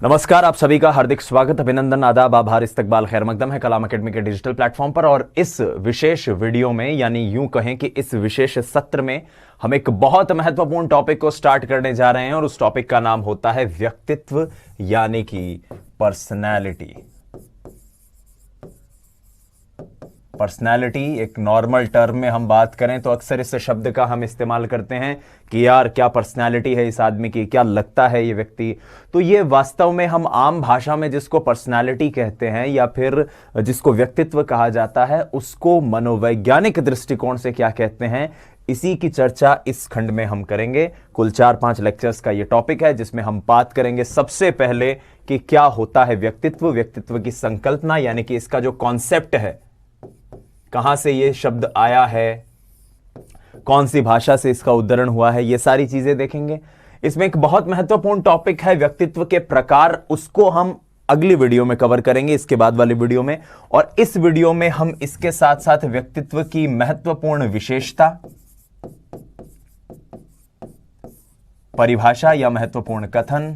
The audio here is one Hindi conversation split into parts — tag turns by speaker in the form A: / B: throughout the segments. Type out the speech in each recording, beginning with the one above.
A: नमस्कार, आप सभी का हार्दिक स्वागत, अभिनंदन, आदाब, आभार, इस्तकबाल, खैर मकदम है कलाम अकेडमी के डिजिटल प्लेटफॉर्म पर। और इस विशेष वीडियो में, यानी यूं कहें कि इस विशेष सत्र में हम एक बहुत महत्वपूर्ण टॉपिक को स्टार्ट करने जा रहे हैं और उस टॉपिक का नाम होता है व्यक्तित्व, यानी कि पर्सनैलिटी। पर्सनैलिटी एक नॉर्मल टर्म में हम बात करें तो अक्सर इस शब्द का हम इस्तेमाल करते हैं कि यार क्या पर्सनैलिटी है इस आदमी की, क्या लगता है ये व्यक्ति। तो ये वास्तव में हम आम भाषा में जिसको पर्सनैलिटी कहते हैं या फिर जिसको व्यक्तित्व कहा जाता है, उसको मनोवैज्ञानिक दृष्टिकोण से क्या कहते हैं, इसी की चर्चा इस खंड में हम करेंगे। कुल 4-5 लेक्चर्स का ये टॉपिक है जिसमें हम बात करेंगे सबसे पहले कि क्या होता है व्यक्तित्व, व्यक्तित्व की संकल्पना यानी कि इसका जो कॉन्सेप्ट है, कहां से ये शब्द आया है, कौन सी भाषा से इसका उद्धरण हुआ है, ये सारी चीजें देखेंगे। इसमें एक बहुत महत्वपूर्ण टॉपिक है व्यक्तित्व के प्रकार, उसको हम अगली वीडियो में कवर करेंगे, इसके बाद वाली वीडियो में। और इस वीडियो में हम इसके साथ साथ व्यक्तित्व की महत्वपूर्ण विशेषता, परिभाषा या महत्वपूर्ण कथन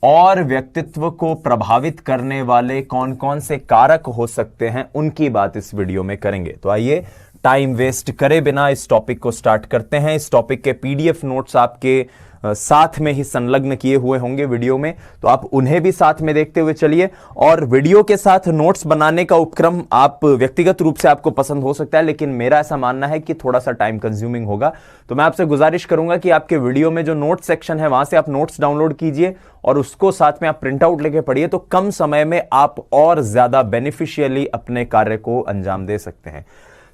A: और व्यक्तित्व को प्रभावित करने वाले कौन कौन से कारक हो सकते हैं, उनकी बात इस वीडियो में करेंगे। तो आइए टाइम वेस्ट करे बिना इस टॉपिक को स्टार्ट करते हैं। इस टॉपिक के पीडीएफ नोट्स आपके साथ में ही संलग्न किए हुए होंगे वीडियो में, तो आप उन्हें भी साथ में देखते हुए चलिए। और वीडियो के साथ नोट्स बनाने का उपक्रम आप व्यक्तिगत रूप से आपको पसंद हो सकता है, लेकिन मेरा ऐसा मानना है कि थोड़ा सा टाइम कंज्यूमिंग होगा। तो मैं आपसे गुजारिश करूंगा कि आपके वीडियो में जो नोट सेक्शन है वहां से आप नोट्स डाउनलोड कीजिए और उसको साथ में आप प्रिंट आउट लेके पढ़िए, तो कम समय में आप और ज्यादा बेनिफिशियली अपने कार्य को अंजाम दे सकते हैं।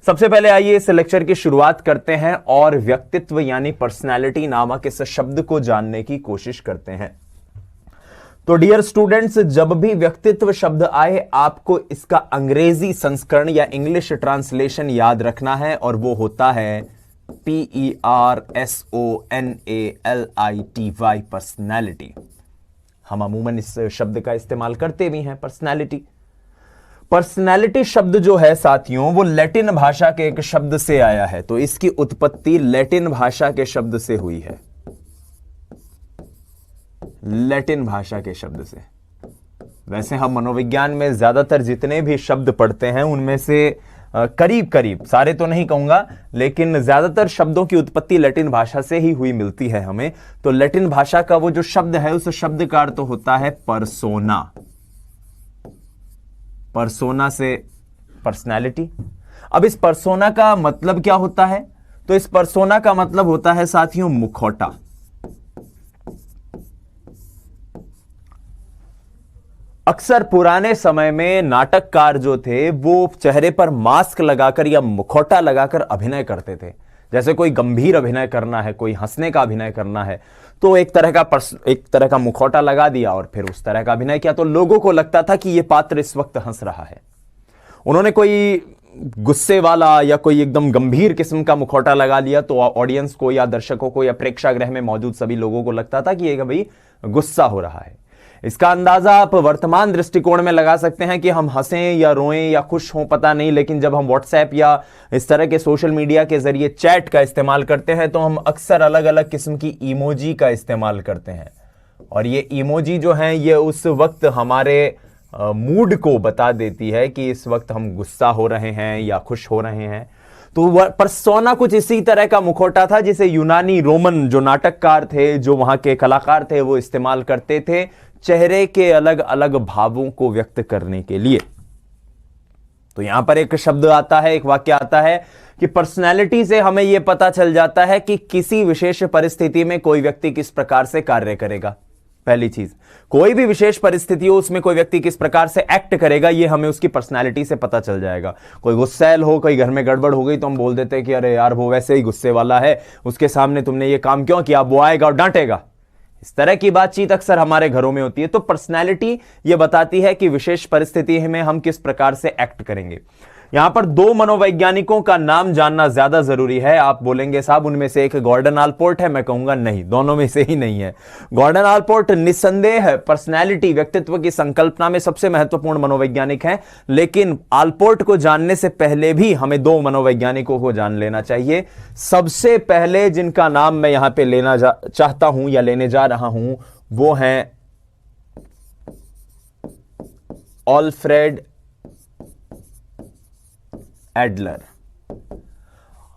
A: सबसे पहले आइए इस लेक्चर की शुरुआत करते हैं और व्यक्तित्व यानी पर्सनैलिटी नामक इस शब्द को जानने की कोशिश करते हैं। तो डियर स्टूडेंट्स, जब भी व्यक्तित्व शब्द आए आपको इसका अंग्रेजी संस्करण या इंग्लिश ट्रांसलेशन याद रखना है और वो होता है PERSONALITY, पर्सनैलिटी। हम अमूमन इस शब्द का इस्तेमाल करते भी हैं, पर्सनैलिटी। पर्सनैलिटी शब्द जो है साथियों, वो लैटिन भाषा के एक शब्द से आया है। तो इसकी उत्पत्ति लैटिन भाषा के शब्द से हुई है, लैटिन भाषा के शब्द से। वैसे हम मनोविज्ञान में ज्यादातर जितने भी शब्द पढ़ते हैं उनमें से करीब करीब, सारे तो नहीं कहूंगा, लेकिन ज्यादातर शब्दों की उत्पत्ति लैटिन भाषा से ही हुई मिलती है हमें। तो लैटिन भाषा का वो जो शब्द है, उस शब्द का अर्थ होता है पर्सोना। पर्सोना से पर्सनैलिटी। अब इस पर्सोना का मतलब क्या होता है? तो इस पर्सोना का मतलब होता है साथियों मुखौटा। अक्सर पुराने समय में नाटककार जो थे वो चेहरे पर मास्क लगाकर या मुखौटा लगाकर अभिनय करते थे। जैसे कोई गंभीर अभिनय करना है, कोई हंसने का अभिनय करना है, तो एक तरह का मुखौटा लगा दिया और फिर उस तरह का अभिनय किया, तो लोगों को लगता था कि यह पात्र इस वक्त हंस रहा है। उन्होंने कोई गुस्से वाला या कोई एकदम गंभीर किस्म का मुखौटा लगा लिया तो ऑडियंस को या दर्शकों को या प्रेक्षागृह में मौजूद सभी लोगों को लगता था कि यह भाई गुस्सा हो रहा है। इसका अंदाजा आप वर्तमान दृष्टिकोण में लगा सकते हैं कि हम हंसें या रोएं या खुश हों, पता नहीं, लेकिन जब हम व्हाट्सएप या इस तरह के सोशल मीडिया के जरिए चैट का इस्तेमाल करते हैं तो हम अक्सर अलग अलग किस्म की इमोजी का इस्तेमाल करते हैं। और ये इमोजी जो हैं ये उस वक्त हमारे मूड को बता देती है कि इस वक्त हम गुस्सा हो रहे हैं या खुश हो रहे हैं। तो पर्सोना कुछ इसी तरह का मुखौटा था जिसे यूनानी रोमन जो नाटककार थे, जो वहां के कलाकार थे, वो इस्तेमाल करते थे चेहरे के अलग अलग भावों को व्यक्त करने के लिए। तो यहां पर एक शब्द आता है, एक वाक्य आता है कि पर्सनैलिटी से हमें यह पता चल जाता है कि किसी विशेष परिस्थिति में कोई व्यक्ति किस प्रकार से कार्य करेगा। पहली चीज, कोई भी विशेष परिस्थिति हो उसमें कोई व्यक्ति किस प्रकार से एक्ट करेगा, यह हमें उसकी पर्सनैलिटी से पता चल जाएगा। कोई गुस्सैल हो, कोई घर में गड़बड़ हो गई तो हम बोल देते हैं कि अरे यार वो वैसे ही गुस्से वाला है, उसके सामने तुमने ये काम क्यों किया, वो आएगा और डांटेगा। इस तरह की बातचीत अक्सर हमारे घरों में होती है। तो पर्सनैलिटी यह बताती है कि विशेष परिस्थिति में हम किस प्रकार से एक्ट करेंगे। यहां पर दो मनोवैज्ञानिकों का नाम जानना ज्यादा जरूरी है। आप बोलेंगे साहब उनमें से एक गॉर्डन आलपोर्ट है, मैं कहूंगा नहीं, दोनों में से ही नहीं है। गॉर्डन आलपोर्ट निस्संदेह पर्सनैलिटी, व्यक्तित्व की संकल्पना में सबसे महत्वपूर्ण मनोवैज्ञानिक हैं, लेकिन आलपोर्ट को जानने से पहले भी हमें दो मनोवैज्ञानिकों को जान लेना चाहिए। सबसे पहले जिनका नाम मैं यहां पे लेना चाहता हूं या लेने जा रहा हूं वो हैं ऑल्फ्रेड एडलर।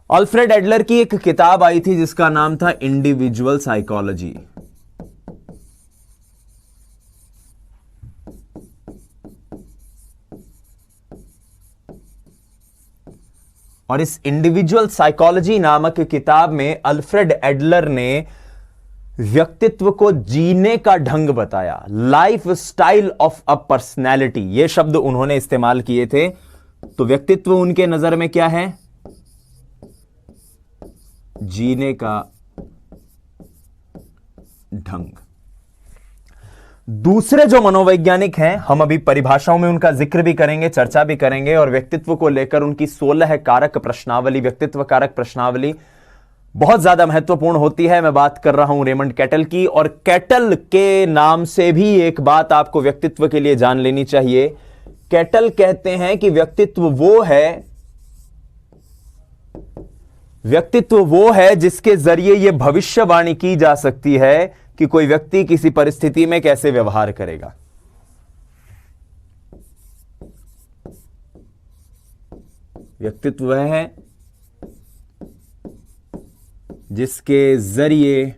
A: ऑल्फ्रेड एडलर की एक किताब आई थी जिसका नाम था इंडिविजुअल साइकोलॉजी। और इस इंडिविजुअल साइकोलॉजी नामक किताब में अल्फ्रेड एडलर ने व्यक्तित्व को जीने का ढंग बताया, life style of a personality, ये शब्द उन्होंने इस्तेमाल किए थे। तो व्यक्तित्व उनके नजर में क्या है? जीने का ढंग। दूसरे जो मनोवैज्ञानिक हैं, हम अभी परिभाषाओं में उनका जिक्र भी करेंगे, चर्चा भी करेंगे, और व्यक्तित्व को लेकर उनकी 16 कारक प्रश्नावली, व्यक्तित्व कारक प्रश्नावली बहुत ज्यादा महत्वपूर्ण होती है। मैं बात कर रहा हूं रेमंड कैटल की, और कैटल के नाम से भी एक बात आपको व्यक्तित्व के लिए जान लेनी चाहिए। कैटल कहते हैं कि व्यक्तित्व वो है जिसके जरिए यह भविष्यवाणी की जा सकती है कि कोई व्यक्ति किसी परिस्थिति में कैसे व्यवहार करेगा। व्यक्तित्व वह है जिसके जरिए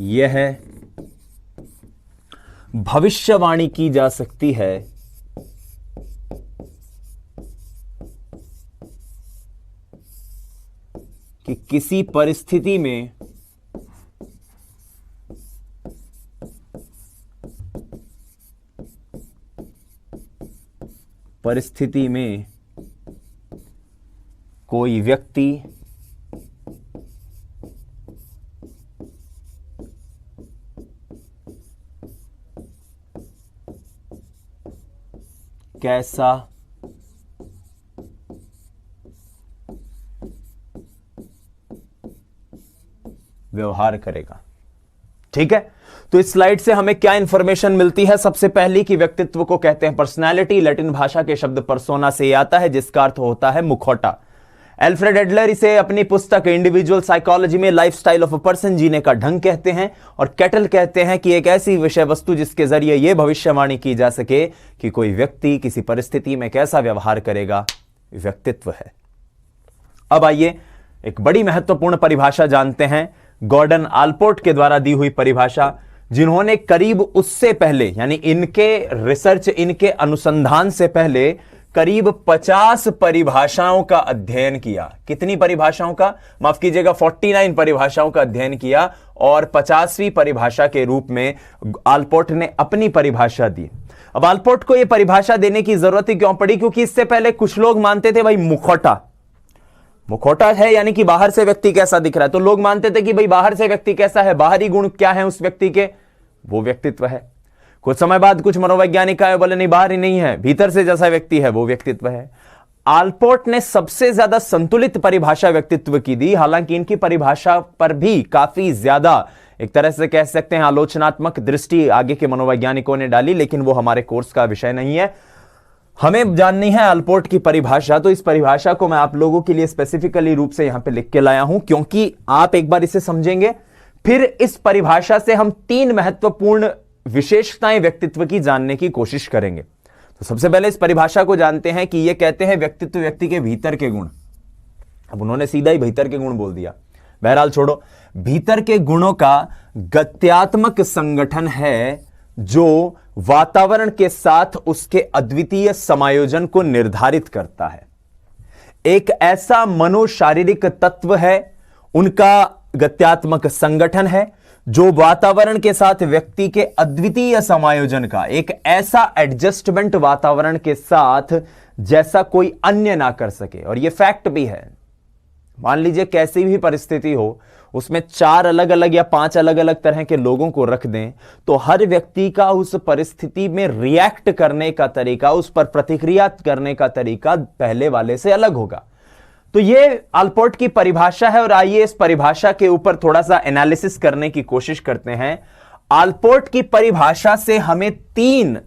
A: यह भविष्यवाणी की जा सकती है कि किसी परिस्थिति में कोई व्यक्ति कैसा व्यवहार करेगा। ठीक है, तो इस स्लाइड से हमें क्या इंफॉर्मेशन मिलती है? सबसे पहली कि व्यक्तित्व को कहते हैं पर्सनालिटी। लैटिन भाषा के शब्द पर्सोना से आता है जिसका अर्थ होता है मुखौटा। अल्फ्रेड एडलर इसे अपनी पुस्तक इंडिविजुअल साइकोलॉजी में लाइफस्टाइल ऑफ अ पर्सन, जीने का ढंग कहते हैं। और कैटल कहते हैं कि एक ऐसी विषय वस्तु जिसके जरिए यह भविष्यवाणी की जा सके कि कोई व्यक्ति किसी परिस्थिति में कैसा व्यवहार करेगा, व्यक्तित्व है। अब आइए एक बड़ी महत्वपूर्ण परिभाषा जानते हैं, गॉर्डन आलपोर्ट के द्वारा दी हुई परिभाषा, जिन्होंने करीब उससे पहले, यानी इनके रिसर्च, इनके अनुसंधान से पहले करीब 50 परिभाषाओं का अध्ययन किया। कितनी परिभाषाओं का? माफ कीजिएगा, 49 परिभाषाओं का अध्ययन किया, और 50वीं परिभाषा के रूप में आलपोर्ट ने अपनी परिभाषा दी। अब आलपोर्ट को यह परिभाषा देने की जरूरत ही क्यों पड़ी? क्योंकि इससे पहले कुछ लोग मानते थे भाई मुखौटा है, यानी कि बाहर से व्यक्ति कैसा दिख रहा है, तो लोग मानते थे कि भाई बाहर से व्यक्ति कैसा है, बाहरी गुण क्या है उस व्यक्ति के, वो व्यक्तित्व है। कुछ समय बाद कुछ मनोवैज्ञानिक आए, बोले नहीं, बाहर ही नहीं है, भीतर से जैसा व्यक्ति है वो व्यक्तित्व है। आलपोर्ट ने सबसे ज्यादा संतुलित परिभाषा व्यक्तित्व की दी। हालांकि इनकी परिभाषा पर भी काफी ज्यादा, एक तरह से कह सकते हैं, आलोचनात्मक दृष्टि आगे के मनोवैज्ञानिकों ने डाली, लेकिन वो हमारे कोर्स का विषय नहीं है। हमें जाननी है आलपोर्ट की परिभाषा, तो इस परिभाषा को मैं आप लोगों के लिए स्पेसिफिकली रूप से यहां पे लिख के लाया हूं, क्योंकि आप एक बार इसे समझेंगे, फिर इस परिभाषा से हम 3 महत्वपूर्ण विशेषताएं व्यक्तित्व की जानने की कोशिश करेंगे। तो सबसे पहले इस परिभाषा को जानते हैं कि यह कहते हैं व्यक्तित्व व्यक्ति के भीतर के गुण। अब उन्होंने सीधा ही भीतर के गुण बोल दिया, बहरहाल छोड़ो। भीतर के गुणों का गत्यात्मक संगठन है जो वातावरण के साथ उसके अद्वितीय समायोजन को निर्धारित करता है। एक ऐसा मनोशारीरिक तत्व है, उनका गत्यात्मक संगठन है, जो वातावरण के साथ व्यक्ति के अद्वितीय समायोजन का, एक ऐसा एडजस्टमेंट वातावरण के साथ जैसा कोई अन्य ना कर सके। और यह फैक्ट भी है। मान लीजिए कैसी भी परिस्थिति हो, उसमें 4 अलग अलग या 5 अलग अलग तरह के लोगों को रख दें, तो हर व्यक्ति का उस परिस्थिति में रिएक्ट करने का तरीका, उस पर प्रतिक्रिया करने का तरीका पहले वाले से अलग होगा। तो यह आलपोर्ट की परिभाषा है, और आइए इस परिभाषा के ऊपर थोड़ा सा एनालिसिस करने की कोशिश करते हैं। आलपोर्ट की परिभाषा से हमें 3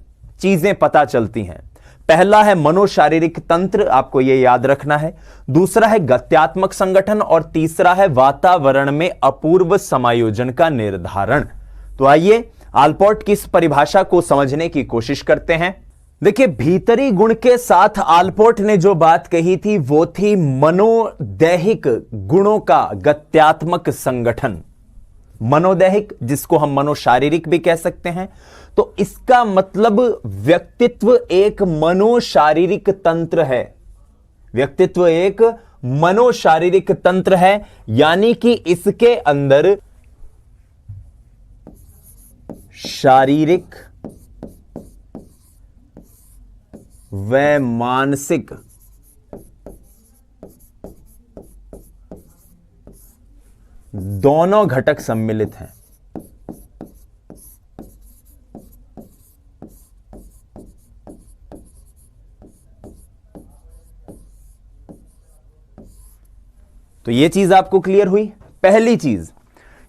A: चीजें पता चलती हैं। पहला है मनोशारीरिक तंत्र, आपको यह याद रखना है। दूसरा है गत्यात्मक संगठन, और तीसरा है वातावरण में अपूर्व समायोजन का निर्धारण। तो आइए आलपोर्ट की इस परिभाषा को समझने की कोशिश करते हैं। देखिए, भीतरी गुण के साथ आलपोर्ट ने जो बात कही थी वो थी मनोदैहिक गुणों का गत्यात्मक संगठन। मनोदैहिक, जिसको हम मनोशारीरिक भी कह सकते हैं। तो इसका मतलब व्यक्तित्व एक मनोशारीरिक तंत्र है। व्यक्तित्व एक मनोशारीरिक तंत्र है, यानी कि इसके अंदर शारीरिक व मानसिक दोनों घटक सम्मिलित हैं। तो यह चीज आपको क्लियर हुई। पहली चीज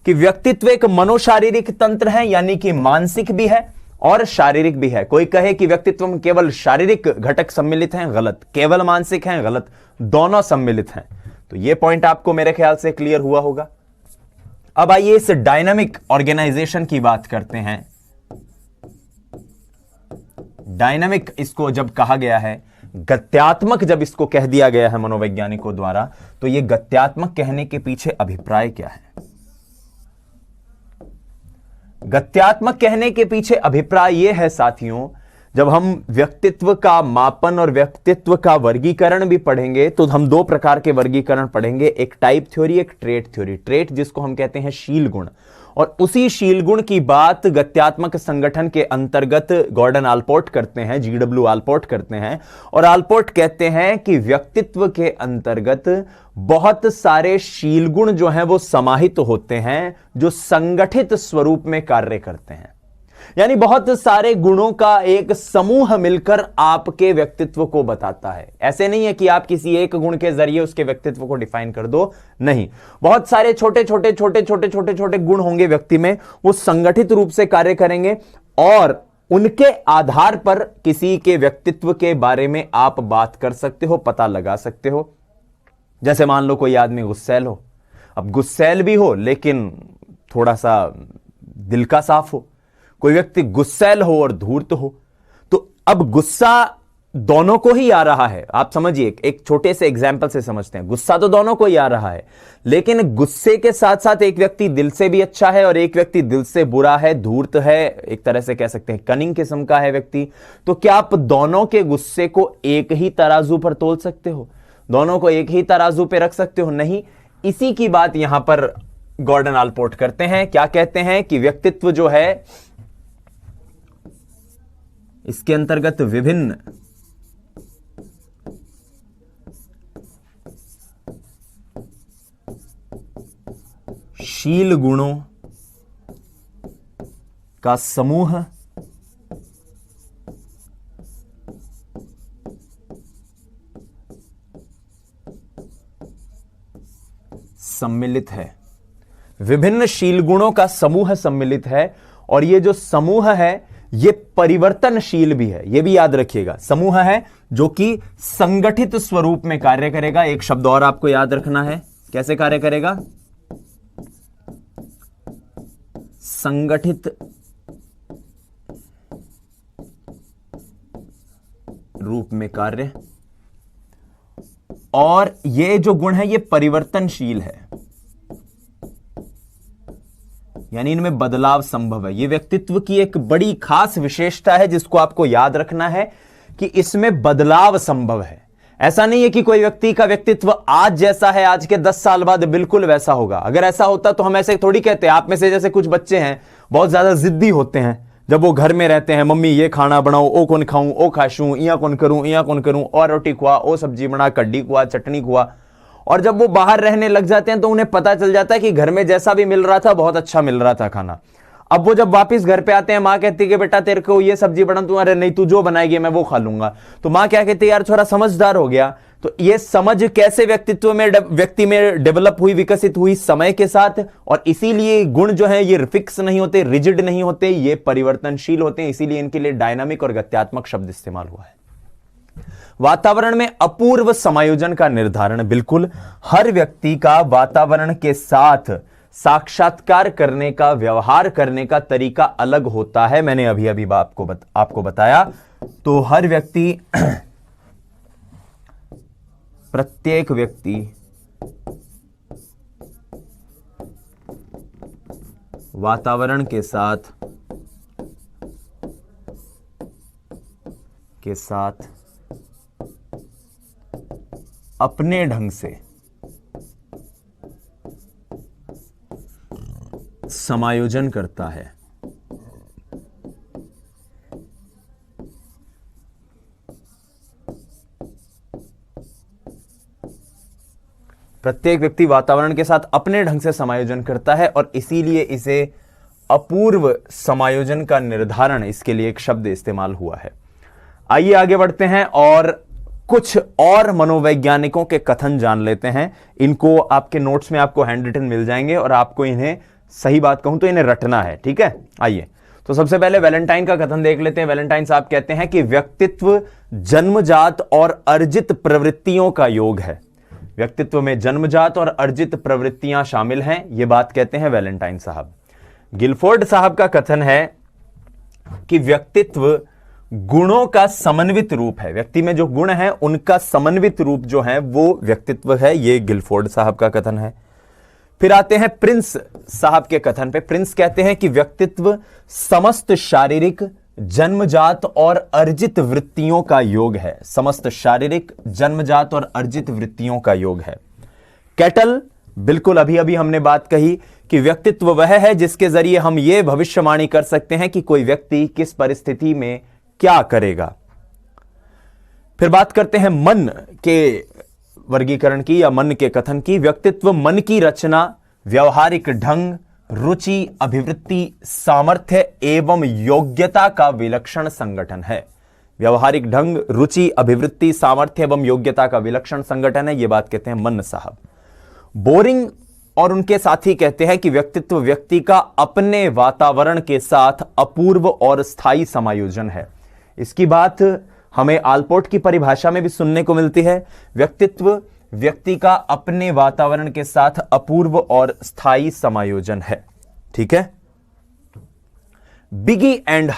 A: कि व्यक्तित्व एक मनोशारीरिक तंत्र है, यानी कि मानसिक भी है और शारीरिक भी है। कोई कहे कि व्यक्तित्व में केवल शारीरिक घटक सम्मिलित हैं, गलत। केवल मानसिक हैं, गलत। दोनों सम्मिलित हैं। तो यह पॉइंट आपको मेरे ख्याल से क्लियर हुआ होगा। अब आइए इस डायनामिक ऑर्गेनाइजेशन की बात करते हैं। डायनामिक इसको जब कहा गया है, गत्यात्मक जब इसको कह दिया गया है मनोवैज्ञानिकों द्वारा, तो यह गत्यात्मक कहने के पीछे अभिप्राय क्या है? गत्यात्मक कहने के पीछे अभिप्राय यह है साथियों, जब हम व्यक्तित्व का मापन और व्यक्तित्व का वर्गीकरण भी पढ़ेंगे तो हम दो प्रकार के वर्गीकरण पढ़ेंगे, एक टाइप थ्योरी, एक ट्रेट थ्योरी। ट्रेट जिसको हम कहते हैं शील गुण, और उसी शील गुण की बात गत्यात्मक संगठन के अंतर्गत गॉर्डन आलपोर्ट करते हैं, जीडब्ल्यू आलपोर्ट करते हैं। और आलपोर्ट कहते हैं कि व्यक्तित्व के अंतर्गत बहुत सारे शील गुण जो हैं वो समाहित होते हैं, जो संगठित स्वरूप में कार्य करते हैं। यानी बहुत सारे गुणों का एक समूह मिलकर आपके व्यक्तित्व को बताता है। ऐसे नहीं है कि आप किसी एक गुण के जरिए उसके व्यक्तित्व को डिफाइन कर दो, नहीं। बहुत सारे छोटे छोटे छोटे छोटे छोटे छोटे गुण होंगे व्यक्ति में, वो संगठित रूप से कार्य करेंगे और उनके आधार पर किसी के व्यक्तित्व के बारे में आप बात कर सकते हो, पता लगा सकते हो। जैसे मान लो कोई आदमी गुस्सैल हो। अब गुस्सैल भी हो लेकिन थोड़ा सा दिल का साफ हो। कोई व्यक्ति गुस्सैल हो और धूर्त हो, तो अब गुस्सा दोनों को ही आ रहा है। आप समझिए, एक छोटे से एग्जाम्पल से समझते हैं। गुस्सा तो दोनों को ही आ रहा है, लेकिन गुस्से के साथ साथ एक व्यक्ति दिल से भी अच्छा है और एक व्यक्ति दिल से बुरा है, धूर्त है, एक तरह से कह सकते हैं कनिंग किस्म का है व्यक्ति। तो क्या आप दोनों के गुस्से को एक ही तराजू पर तोल सकते हो? दोनों को एक ही तराजू पे रख सकते हो? नहीं। इसी की बात यहां पर गॉर्डन आलपोर्ट करते हैं। क्या कहते हैं कि व्यक्तित्व जो है, इसके अंतर्गत विभिन्न शील गुणों का समूह सम्मिलित है। विभिन्न शील गुणों का समूह सम्मिलित है, और यह जो समूह है ये परिवर्तनशील भी है। यह भी याद रखिएगा, समूह है जो कि संगठित स्वरूप में कार्य करेगा। एक शब्द और आपको याद रखना है, कैसे कार्य करेगा? संगठित रूप में कार्य। और ये जो गुण है ये परिवर्तनशील है, यानी इनमें बदलाव संभव है। यह व्यक्तित्व की एक बड़ी खास विशेषता है जिसको आपको याद रखना है कि इसमें बदलाव संभव है। ऐसा नहीं है कि कोई व्यक्ति का व्यक्तित्व आज जैसा है, आज के 10 साल बाद बिल्कुल वैसा होगा। अगर ऐसा होता तो हम ऐसे थोड़ी कहते। आप में से जैसे कुछ बच्चे हैं बहुत ज्यादा जिद्दी होते हैं, जब वो घर में रहते हैं, मम्मी ये खाना बनाओ, ओ कौन खाऊं, ओ खाशूं, इया कौन करूं, और रोटी खुआ, ओ सब्जी बना, कड्डी खुआ, चटनी खुआ। और जब वो बाहर रहने लग जाते हैं तो उन्हें पता चल जाता है कि घर में जैसा भी मिल रहा था बहुत अच्छा मिल रहा था खाना। अब वो जब वापस घर पे आते हैं, माँ कहती है कि बेटा तेरे को ये सब्जी बना, तू, अरे नहीं तू जो बनाएगी मैं वो खा लूंगा। तो माँ क्या कहती है, यार थोड़ा समझदार हो गया। तो ये समझ कैसे व्यक्तित्व में व्यक्ति में डेवलप हुई, विकसित हुई समय के साथ। और इसीलिए गुण जो है ये फिक्स नहीं होते, रिजिड नहीं होते, ये परिवर्तनशील होते हैं। इसीलिए इनके लिए डायनामिक और गत्यात्मक शब्द इस्तेमाल हुआ है। वातावरण में अपूर्व समायोजन का निर्धारण। बिल्कुल हर व्यक्ति का वातावरण के साथ साक्षात्कार करने का, व्यवहार करने का तरीका अलग होता है। मैंने अभी अभी आपको बताया। तो हर व्यक्ति प्रत्येक व्यक्ति वातावरण के साथ अपने ढंग से समायोजन करता है। प्रत्येक व्यक्ति वातावरण के साथ अपने ढंग से समायोजन करता है और इसीलिए इसे अपूर्व समायोजन का निर्धारण, इसके लिए एक शब्द इस्तेमाल हुआ है। आइए आगे बढ़ते हैं और कुछ और मनोवैज्ञानिकों के कथन जान लेते हैं। इनको आपके नोट्स में आपको हैंड रिटन मिल जाएंगे और आपको इन्हें, सही बात कहूं तो इन्हें रटना है, ठीक है। आइए, तो सबसे पहले वैलेंटाइन का कथन देख लेते हैं। वैलेंटाइन साहब कहते हैं कि व्यक्तित्व जन्मजात और अर्जित प्रवृत्तियों का योग है। व्यक्तित्व में जन्मजात और अर्जित प्रवृत्तियां शामिल हैं, यह बात कहते हैं वैलेंटाइन साहब। गिलफोर्ड साहब का कथन है कि व्यक्तित्व गुणों का समन्वित रूप है। व्यक्ति में जो गुण हैं उनका समन्वित रूप जो है वो व्यक्तित्व है, यह गिलफोर्ड साहब का कथन है। फिर आते हैं प्रिंस साहब के कथन पे। प्रिंस कहते हैं कि व्यक्तित्व समस्त शारीरिक, जन्मजात और अर्जित वृत्तियों का योग है। समस्त शारीरिक, जन्मजात और अर्जित वृत्तियों का योग है। कैटल, बिल्कुल अभी अभी हमने बात कही कि व्यक्तित्व वह है जिसके जरिए हम यह भविष्यवाणी कर सकते हैं कि कोई व्यक्ति किस परिस्थिति में क्या करेगा। फिर बात करते हैं मन के वर्गीकरण की या मन के कथन की। व्यक्तित्व मन की रचना, व्यवहारिक ढंग, रुचि, अभिवृत्ति, सामर्थ्य एवं योग्यता का विलक्षण संगठन है। व्यवहारिक ढंग, रुचि, अभिवृत्ति, सामर्थ्य एवं योग्यता का विलक्षण संगठन है, यह बात कहते हैं मन साहब। बोरिंग और उनके साथी कहते हैं कि व्यक्तित्व व्यक्ति का अपने वातावरण के साथ अपूर्व और स्थायी समायोजन है। इसकी बात हमें आलपोर्ट की परिभाषा में भी सुनने को मिलती है। व्यक्तित्व व्यक्ति का अपने वातावरण के साथ अपूर्व और स्थायी समायोजन है, ठीक है। बिगी एंड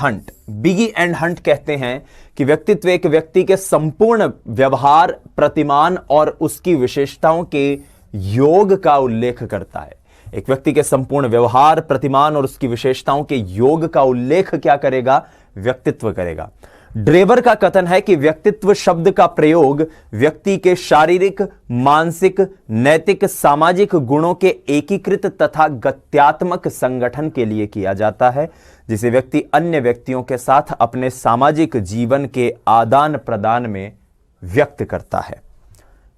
A: हंट कहते हैं कि व्यक्तित्व एक व्यक्ति के संपूर्ण व्यवहार, प्रतिमान और उसकी विशेषताओं के योग का उल्लेख करता है। एक व्यक्ति के संपूर्ण व्यवहार, प्रतिमान और उसकी विशेषताओं के योग का उल्लेख क्या करेगा? व्यक्तित्व करेगा। ड्रेवर का कथन है कि व्यक्तित्व शब्द का प्रयोग व्यक्ति के शारीरिक, मानसिक, नैतिक, सामाजिक गुणों के एकीकृत तथा गत्यात्मक संगठन के लिए किया जाता है, जिसे व्यक्ति अन्य व्यक्तियों के साथ अपने सामाजिक जीवन के आदान प्रदान में व्यक्त करता है।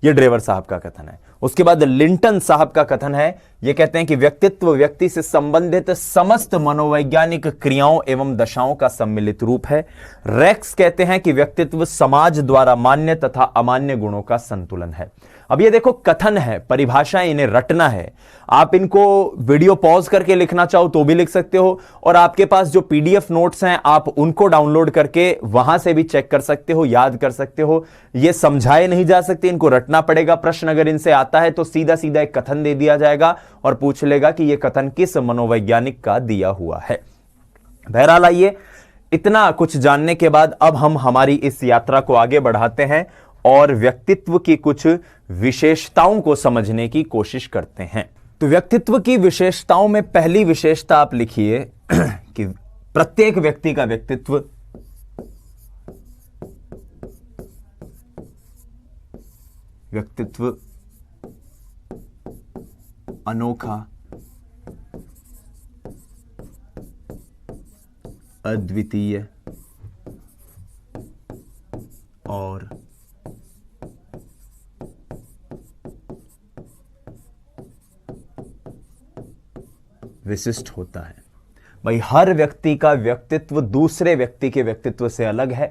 A: यह ड्रेवर साहब का कथन है। उसके बाद लिंटन साहब का कथन है, यह कहते हैं कि व्यक्तित्व व्यक्ति से संबंधित समस्त मनोवैज्ञानिक क्रियाओं एवं दशाओं का सम्मिलित रूप है। रेक्स कहते हैं कि व्यक्तित्व समाज द्वारा मान्य तथा अमान्य गुणों का संतुलन है। अब ये देखो, कथन है, परिभाषाएं, इन्हें रटना है। आप इनको वीडियो पॉज करके लिखना चाहो तो भी लिख सकते हो, और आपके पास जो पीडीएफ नोट्स हैं आप उनको डाउनलोड करके वहां से भी चेक कर सकते हो, याद कर सकते हो। ये समझाए नहीं जा सकते, इनको रटना पड़ेगा। प्रश्न अगर इनसे आता है तो सीधा सीधा एक कथन दे दिया जाएगा और पूछ लेगा कि यह कथन किस मनोवैज्ञानिक का दिया हुआ है। बहरहाल, आइए, इतना कुछ जानने के बाद अब हम हमारी इस यात्रा को आगे बढ़ाते हैं और व्यक्तित्व की कुछ विशेषताओं को समझने की कोशिश करते हैं। तो व्यक्तित्व की विशेषताओं में पहली विशेषता आप लिखिए कि प्रत्येक व्यक्ति का व्यक्तित्व अनोखा, अद्वितीय और विशिष्ट होता है। भाई, हर व्यक्ति का व्यक्तित्व दूसरे व्यक्ति के व्यक्तित्व से अलग है।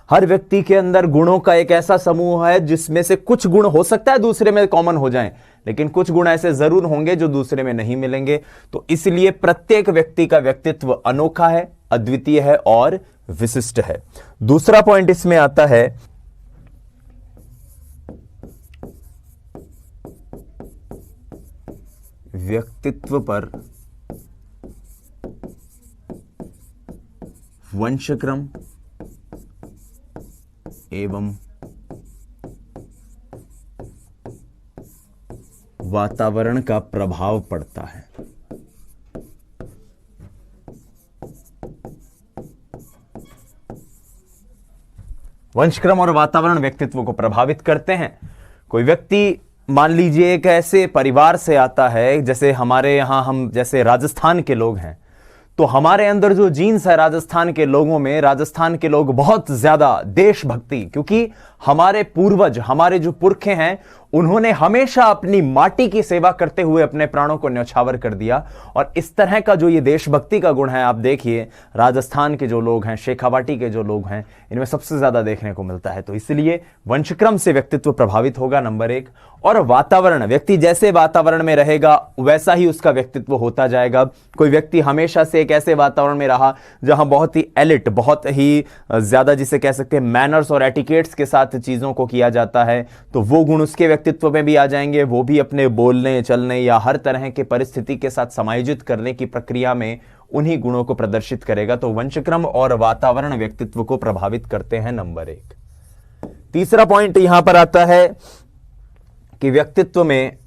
A: हर व्यक्ति के अंदर गुणों का एक ऐसा समूह है जिसमें से कुछ गुण हो सकता है दूसरे में कॉमन हो जाएं, लेकिन कुछ गुण ऐसे जरूर होंगे जो दूसरे में नहीं मिलेंगे। तो इसलिए प्रत्येक व्यक्ति का व्यक्तित्व अनोखा है, अद्वितीय है और विशिष्ट है। दूसरा पॉइंट इसमें आता है, व्यक्तित्व पर वंशक्रम एवं वातावरण का प्रभाव पड़ता है। वंशक्रम और वातावरण व्यक्तित्व को प्रभावित करते हैं। कोई व्यक्ति मान लीजिए एक ऐसे परिवार से आता है, जैसे हमारे यहां हम जैसे राजस्थान के लोग हैं, तो हमारे अंदर जो जीन्स है राजस्थान के लोगों में, राजस्थान के लोग बहुत ज्यादा देशभक्ति, क्योंकि हमारे पूर्वज, हमारे जो पुरखे हैं, उन्होंने हमेशा अपनी माटी की सेवा करते हुए अपने प्राणों को न्यौछावर कर दिया। और इस तरह का जो ये देशभक्ति का गुण है, आप देखिए राजस्थान के जो लोग हैं, शेखावाटी के जो लोग हैं, इनमें सबसे ज्यादा देखने को मिलता है। तो इसलिए वंशक्रम से व्यक्तित्व प्रभावित होगा, नंबर एक। और वातावरण, व्यक्ति जैसे वातावरण में रहेगा वैसा ही उसका व्यक्तित्व होता जाएगा। कोई व्यक्ति हमेशा से एक ऐसे वातावरण में रहा जहां बहुत ही एलिट, बहुत ही ज्यादा जिसे कह सकते हैं मैनर्स और एटिकेट्स के साथ चीजों को किया जाता है, तो वो गुण उसके व्यक्तित्व में भी आ जाएंगे। वो भी अपने बोलने, चलने या हर तरह के परिस्थिति के साथ समायोजित करने की प्रक्रिया में उन्हीं गुणों को प्रदर्शित करेगा। तो वंशक्रम और वातावरण व्यक्तित्व को प्रभावित करते हैं, नंबर एक। तीसरा पॉइंट यहां पर आता है कि व्यक्तित्व में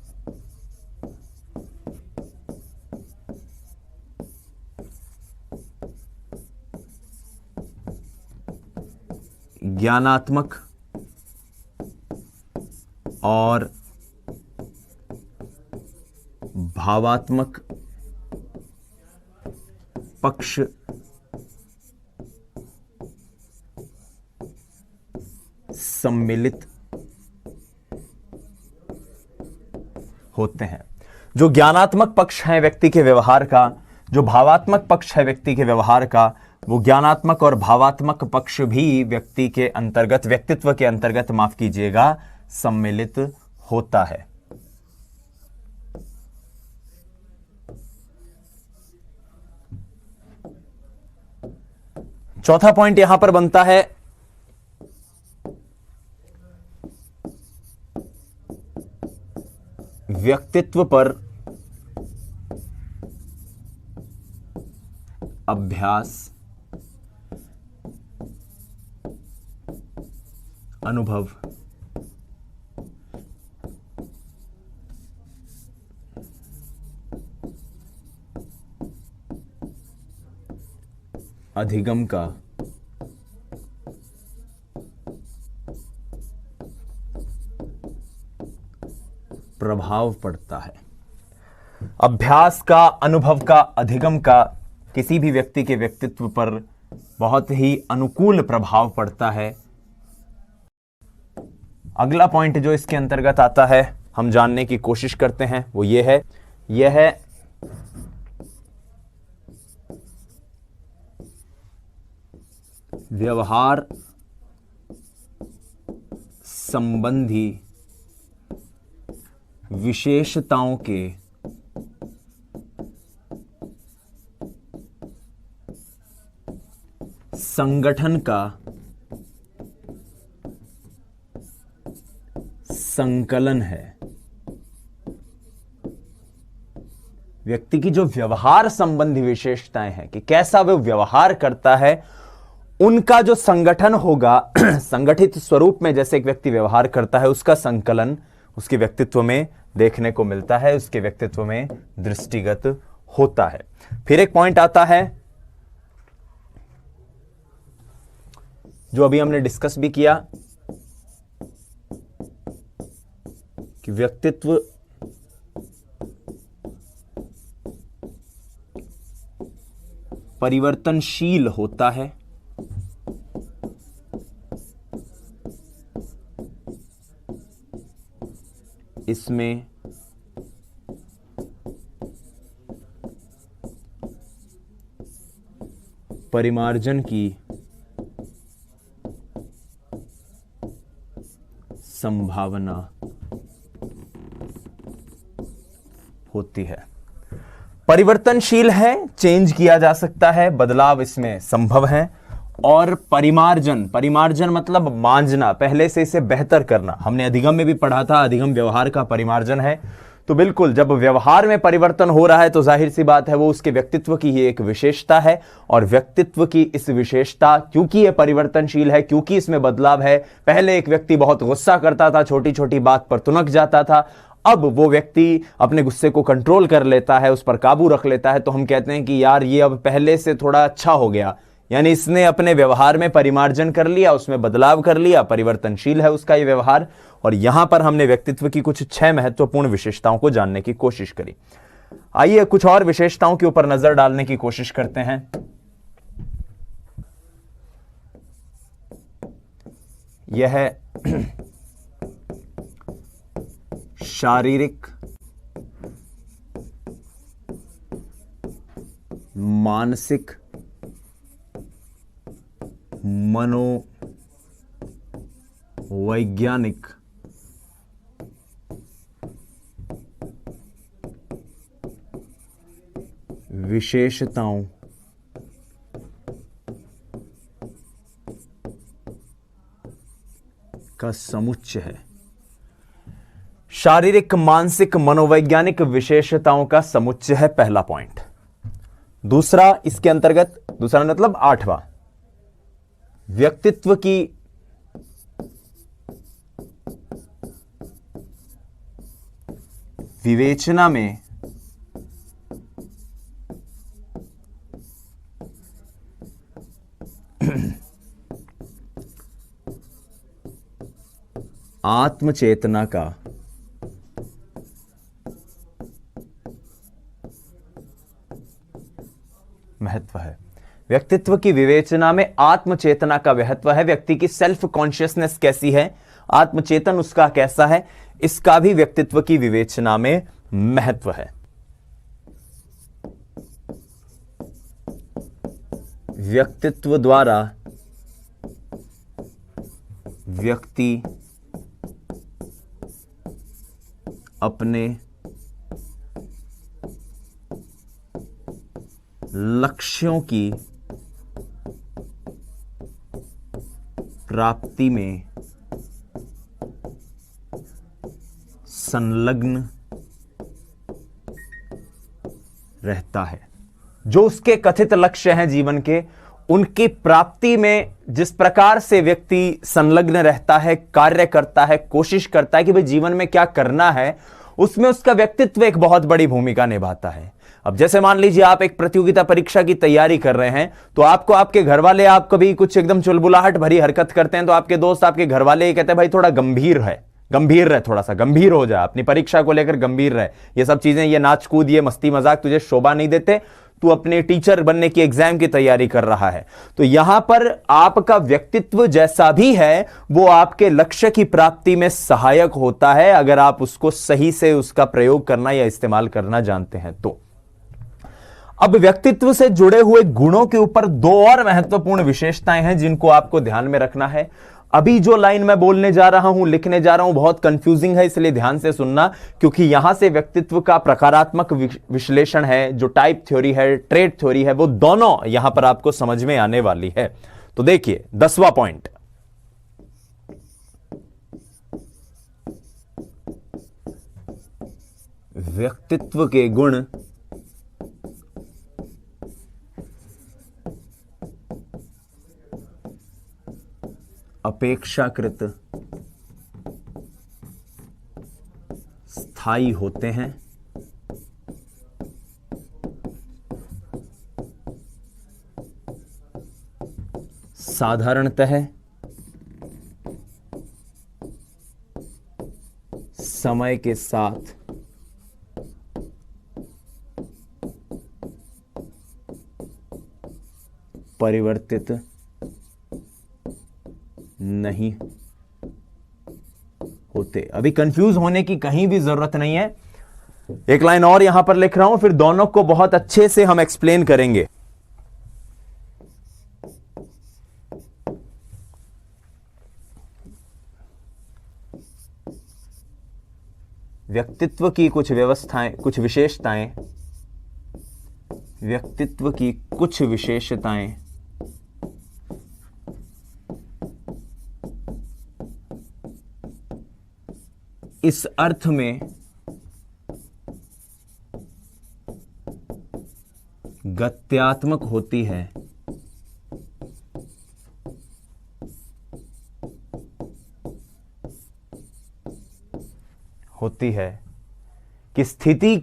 A: ज्ञानात्मक और भावात्मक पक्ष सम्मिलित होते हैं। जो ज्ञानात्मक पक्ष है व्यक्ति के व्यवहार का, जो भावात्मक पक्ष है व्यक्ति के व्यवहार का, वो ज्ञानात्मक और भावात्मक पक्ष भी व्यक्ति के अंतर्गत, व्यक्तित्व के अंतर्गत, माफ कीजिएगा, सम्मिलित होता है। चौथा पॉइंट यहां पर बनता है व्यक्तित्व पर अभ्यास, अनुभव, अधिगम का प्रभाव पड़ता है। अभ्यास का, अनुभव का, अधिगम का किसी भी व्यक्ति के व्यक्तित्व पर बहुत ही अनुकूल प्रभाव पड़ता है। अगला पॉइंट जो इसके अंतर्गत आता है, हम जानने की कोशिश करते हैं, वो ये है, यह है व्यवहार संबंधी विशेषताओं के संगठन का संकलन है। व्यक्ति की जो व्यवहार संबंधी विशेषताएं हैं कि कैसा वह व्यवहार करता है, उनका जो संगठन होगा, संगठित स्वरूप में जैसे एक व्यक्ति व्यवहार करता है, उसका संकलन उसके व्यक्तित्व में देखने को मिलता है, उसके व्यक्तित्व में दृष्टिगत होता है। फिर एक पॉइंट आता है जो अभी हमने डिस्कस भी किया कि व्यक्तित्व परिवर्तनशील होता है। इसमें परिमार्जन की संभावना होती है। परिवर्तनशील है, चेंज किया जा सकता है, बदलाव इसमें संभव है। और परिमार्जन, परिमार्जन मतलब मांझना, पहले से इसे बेहतर करना। हमने अधिगम में भी पढ़ा था, अधिगम व्यवहार का परिमार्जन है। तो बिल्कुल जब व्यवहार में परिवर्तन हो रहा है तो जाहिर सी बात है वो उसके व्यक्तित्व की ही एक विशेषता है। और व्यक्तित्व की इस विशेषता, क्योंकि ये परिवर्तनशील है, क्योंकि इसमें बदलाव है, पहले एक व्यक्ति बहुत गुस्सा करता था, छोटी छोटी बात पर तुनक जाता था, अब वो व्यक्ति अपने गुस्से को कंट्रोल कर लेता है, उस पर काबू रख लेता है, तो हम कहते हैं कि यार ये अब पहले से थोड़ा अच्छा हो गया, यानी इसने अपने व्यवहार में परिमार्जन कर लिया, उसमें बदलाव कर लिया, परिवर्तनशील है उसका ये व्यवहार। और यहां पर हमने व्यक्तित्व की कुछ 6 महत्वपूर्ण विशेषताओं को जानने की कोशिश करी। आइए कुछ और विशेषताओं के ऊपर नजर डालने की कोशिश करते हैं। यह है शारीरिक, मानसिक, मनोवैज्ञानिक, विशेषताओं का समुच्चय है। शारीरिक, मानसिक, मनोवैज्ञानिक विशेषताओं का समुच्चय है पहला पॉइंट। दूसरा इसके अंतर्गत, दूसरा मतलब 8वां, व्यक्तित्व की विवेचना में आत्मचेतना का महत्व है। व्यक्तित्व की विवेचना में आत्मचेतना का महत्व है। व्यक्ति की सेल्फ कॉन्शियसनेस कैसी है, आत्मचेतन उसका कैसा है, इसका भी व्यक्तित्व की विवेचना में महत्व है। व्यक्तित्व द्वारा व्यक्ति अपने लक्ष्यों की प्राप्ति में संलग्न रहता है। जो उसके कथित लक्ष्य हैं जीवन के, उनकी प्राप्ति में जिस प्रकार से व्यक्ति संलग्न रहता है, कार्य करता है, कोशिश करता है कि भाई जीवन में क्या करना है, उसमें उसका व्यक्तित्व एक बहुत बड़ी भूमिका निभाता है। अब जैसे मान लीजिए आप एक प्रतियोगिता परीक्षा की तैयारी कर रहे हैं, तो आपको आपके घर वाले, आप कभी कुछ एकदम चुलबुलाहट भरी हरकत करते हैं तो आपके दोस्त, आपके घर वाले ये कहते हैं भाई थोड़ा गंभीर रहे, थोड़ा सा गंभीर हो जाए, अपनी परीक्षा को लेकर गंभीर रहे, ये सब चीजें, ये नाच कूद, ये मस्ती मजाक तुझे शोभा नहीं देते, तू अपने टीचर बनने की एग्जाम की तैयारी कर रहा है। तो यहां पर आपका व्यक्तित्व जैसा भी है वो आपके लक्ष्य की प्राप्ति में सहायक होता है, अगर आप उसको सही से उसका प्रयोग करना या इस्तेमाल करना जानते हैं तो। अब व्यक्तित्व से जुड़े हुए गुणों के ऊपर 2 और महत्वपूर्ण विशेषताएं हैं जिनको आपको ध्यान में रखना है। अभी जो लाइन मैं बोलने जा रहा हूं, लिखने जा रहा हूं, बहुत कंफ्यूजिंग है, इसलिए ध्यान से सुनना, क्योंकि यहां से व्यक्तित्व का प्रकारात्मक विश्लेषण है, जो टाइप थ्योरी है, ट्रेट थ्योरी है, वो दोनों यहां पर आपको समझ में आने वाली है। तो देखिए 10वां पॉइंट, व्यक्तित्व के गुण अपेक्षाकृत स्थायी होते हैं। साधारणतः समय के साथ परिवर्तित नहीं होते। अभी कंफ्यूज होने की कहीं भी जरूरत नहीं है, एक लाइन और यहां पर लिख रहा हूं, फिर दोनों को बहुत अच्छे से हम एक्सप्लेन करेंगे। व्यक्तित्व की कुछ व्यवस्थाएं, कुछ विशेषताएं, व्यक्तित्व की कुछ विशेषताएं इस अर्थ में गत्यात्मक होती है कि स्थिति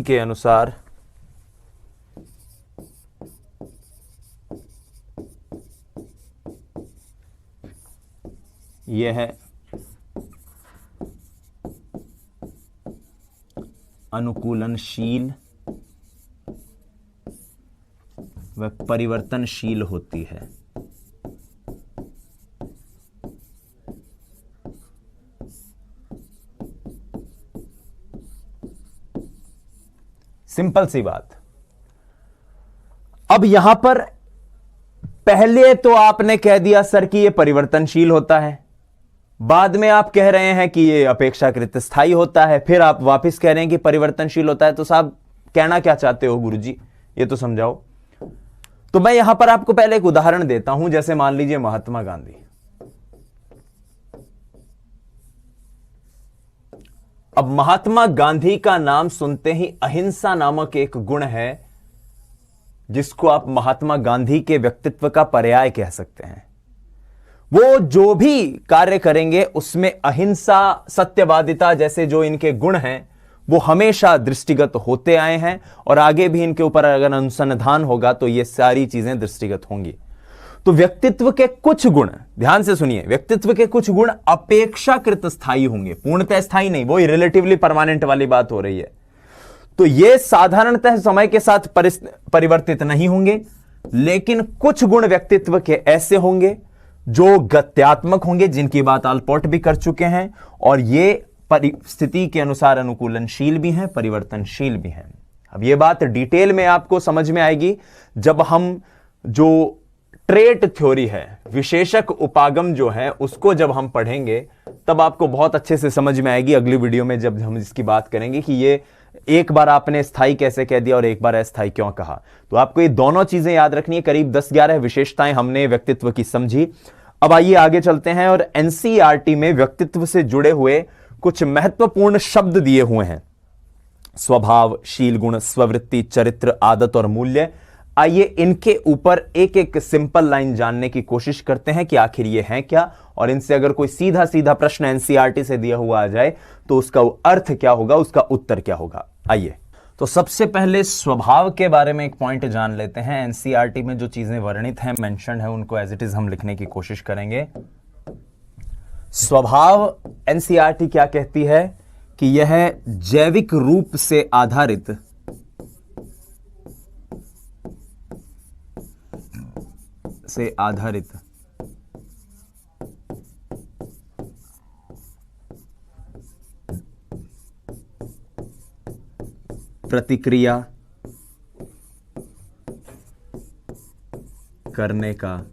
A: के अनुसार यह अनुकूलनशील व परिवर्तनशील होती है। सिंपल सी बात। अब यहां पर पहले तो आपने कह दिया सर कि यह परिवर्तनशील होता है, बाद में आप कह रहे हैं कि यह अपेक्षाकृत स्थायी होता है, फिर आप वापस कह रहे हैं कि परिवर्तनशील होता है। तो साहब कहना क्या चाहते हो गुरुजी, ये तो समझाओ। तो मैं यहां पर आपको पहले एक उदाहरण देता हूं। जैसे मान लीजिए महात्मा गांधी। अब महात्मा गांधी का नाम सुनते ही अहिंसा नामक एक गुण है जिसको आप महात्मा गांधी के व्यक्तित्व का पर्याय कह सकते हैं। वो जो भी कार्य करेंगे उसमें अहिंसा, सत्यवादिता जैसे जो इनके गुण हैं वो हमेशा दृष्टिगत होते आए हैं, और आगे भी इनके ऊपर अगर अनुसंधान होगा तो ये सारी चीजें दृष्टिगत होंगी। तो व्यक्तित्व के कुछ गुण, ध्यान से सुनिए, व्यक्तित्व के कुछ गुण अपेक्षाकृत स्थायी होंगे, पूर्णतः स्थायी नहीं, वो रिलेटिवली परमानेंट वाली बात हो रही है। तो ये साधारणतः समय के साथ परिवर्तित नहीं होंगे, लेकिन कुछ गुण व्यक्तित्व के ऐसे होंगे जो गत्यात्मक होंगे, जिनकी बात आलपोर्ट भी कर चुके हैं, और ये परिस्थिति के अनुसार अनुकूलनशील भी हैं, परिवर्तनशील भी हैं। अब ये बात डिटेल में आपको समझ में आएगी जब हम जो ट्रेट थ्योरी है, विशेषक उपागम जो है, उसको जब हम पढ़ेंगे तब आपको बहुत अच्छे से समझ में आएगी। अगली वीडियो में जब हम इसकी बात करेंगे कि ये एक बार आपने स्थायी कैसे कह दिया और एक बार अस्थायी क्यों कहा। तो आपको ये दोनों चीजें याद रखनी है। करीब 10-11 विशेषताएं हमने व्यक्तित्व की समझी। अब आइए आगे चलते हैं और एनसीईआरटी में व्यक्तित्व से जुड़े हुए कुछ महत्वपूर्ण शब्द दिए हुए हैं। स्वभाव, शील गुण, स्ववृत्ति, चरित्र, आदत और मूल्य। आइए इनके ऊपर एक एक सिंपल लाइन जानने की कोशिश करते हैं कि आखिर ये हैं क्या, और इनसे अगर कोई सीधा सीधा प्रश्न एनसीईआरटी से दिया हुआ आ जाए तो उसका अर्थ क्या होगा, उसका उत्तर क्या होगा। आइए तो सबसे पहले स्वभाव के बारे में एक पॉइंट जान लेते हैं। एनसीईआरटी में जो चीजें वर्णित हैं, मेंशन्ड है, उनको एज इट इज हम लिखने की कोशिश करेंगे। स्वभाव, एनसीईआरटी क्या कहती है कि यह जैविक रूप से आधारित प्रतिक्रिया करने का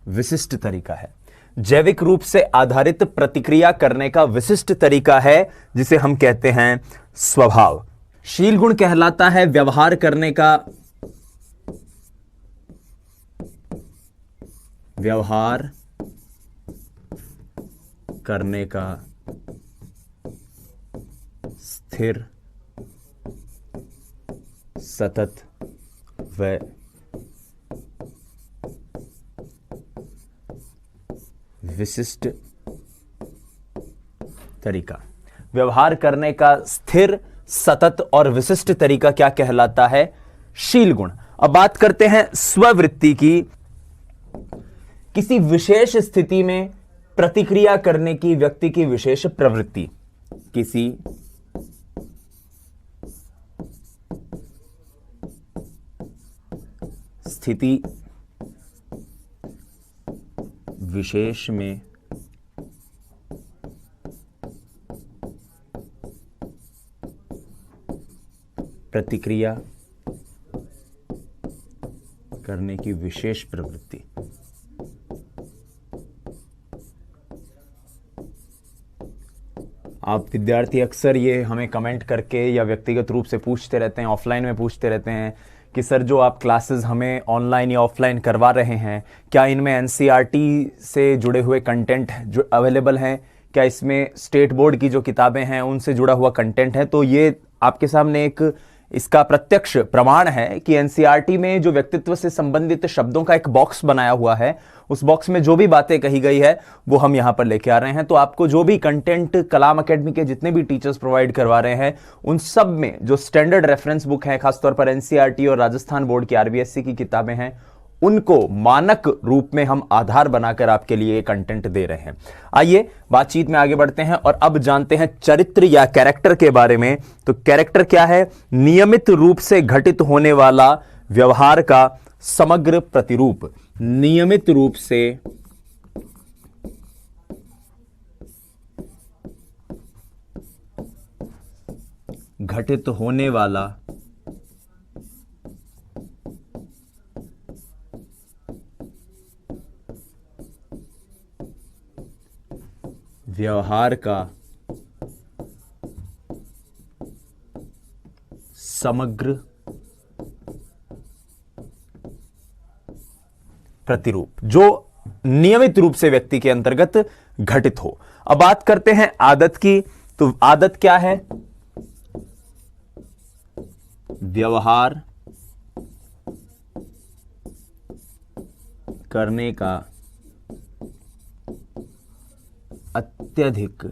A: विशिष्ट तरीका है। जैविक रूप से आधारित प्रतिक्रिया करने का विशिष्ट तरीका है जिसे हम कहते हैं स्वभाव। शील गुण कहलाता है व्यवहार करने का स्थिर, सतत व विशिष्ट तरीका। व्यवहार करने का स्थिर, सतत और विशिष्ट तरीका क्या कहलाता है? शील गुण। अब बात करते हैं स्ववृत्ति की। किसी विशेष स्थिति में प्रतिक्रिया करने की व्यक्ति की विशेष प्रवृत्ति। किसी स्थिति विशेष में प्रतिक्रिया करने की विशेष प्रवृत्ति। आप विद्यार्थी अक्सर ये हमें कमेंट करके या व्यक्तिगत रूप से पूछते रहते हैं, ऑफलाइन में पूछते रहते हैं कि सर जो आप क्लासेस हमें ऑनलाइन या ऑफलाइन करवा रहे हैं, क्या इनमें एनसीईआरटी से जुड़े हुए कंटेंट जो अवेलेबल हैं, क्या इसमें स्टेट बोर्ड की जो किताबें हैं उनसे जुड़ा हुआ कंटेंट है। तो ये आपके सामने एक इसका प्रत्यक्ष प्रमाण है कि एनसीईआरटी में जो व्यक्तित्व से संबंधित शब्दों का एक बॉक्स बनाया हुआ है, उस बॉक्स में जो भी बातें कही गई है वो हम यहां पर लेके आ रहे हैं। तो आपको जो भी कंटेंट कलाम एकेडमी के जितने भी टीचर्स प्रोवाइड करवा रहे हैं, उन सब में जो स्टैंडर्ड रेफरेंस बुक है, खासतौर पर एनसीईआरटी और राजस्थान बोर्ड की आरबीएससी की किताबें हैं, उनको मानक रूप में हम आधार बनाकर आपके लिए कंटेंट दे रहे हैं। आइए बातचीत में आगे बढ़ते हैं और अब जानते हैं चरित्र या कैरेक्टर के बारे में। तो कैरेक्टर क्या है? नियमित रूप से घटित होने वाला व्यवहार का समग्र प्रतिरूप। नियमित रूप से घटित होने वाला व्यवहार का समग्र प्रतिरूप, जो नियमित रूप से व्यक्ति के अंतर्गत घटित हो। अब बात करते हैं आदत की। तो आदत क्या है? व्यवहार करने का अत्यधिक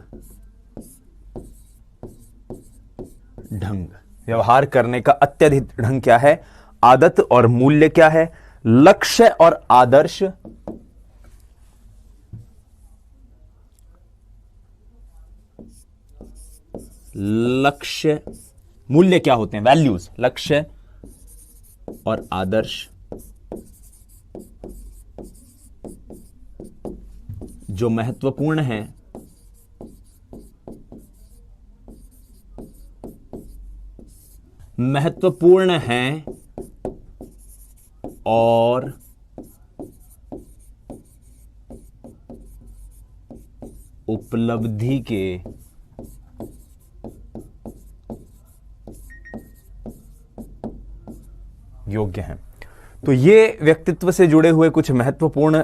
A: ढंग। व्यवहार करने का अत्यधिक ढंग क्या है? आदत। और मूल्य क्या है? लक्ष्य और आदर्श। लक्ष्य, मूल्य क्या होते हैं? वैल्यूज। लक्ष्य और आदर्श जो महत्वपूर्ण हैं और उपलब्धि के योग्य हैं। तो ये व्यक्तित्व से जुड़े हुए कुछ महत्वपूर्ण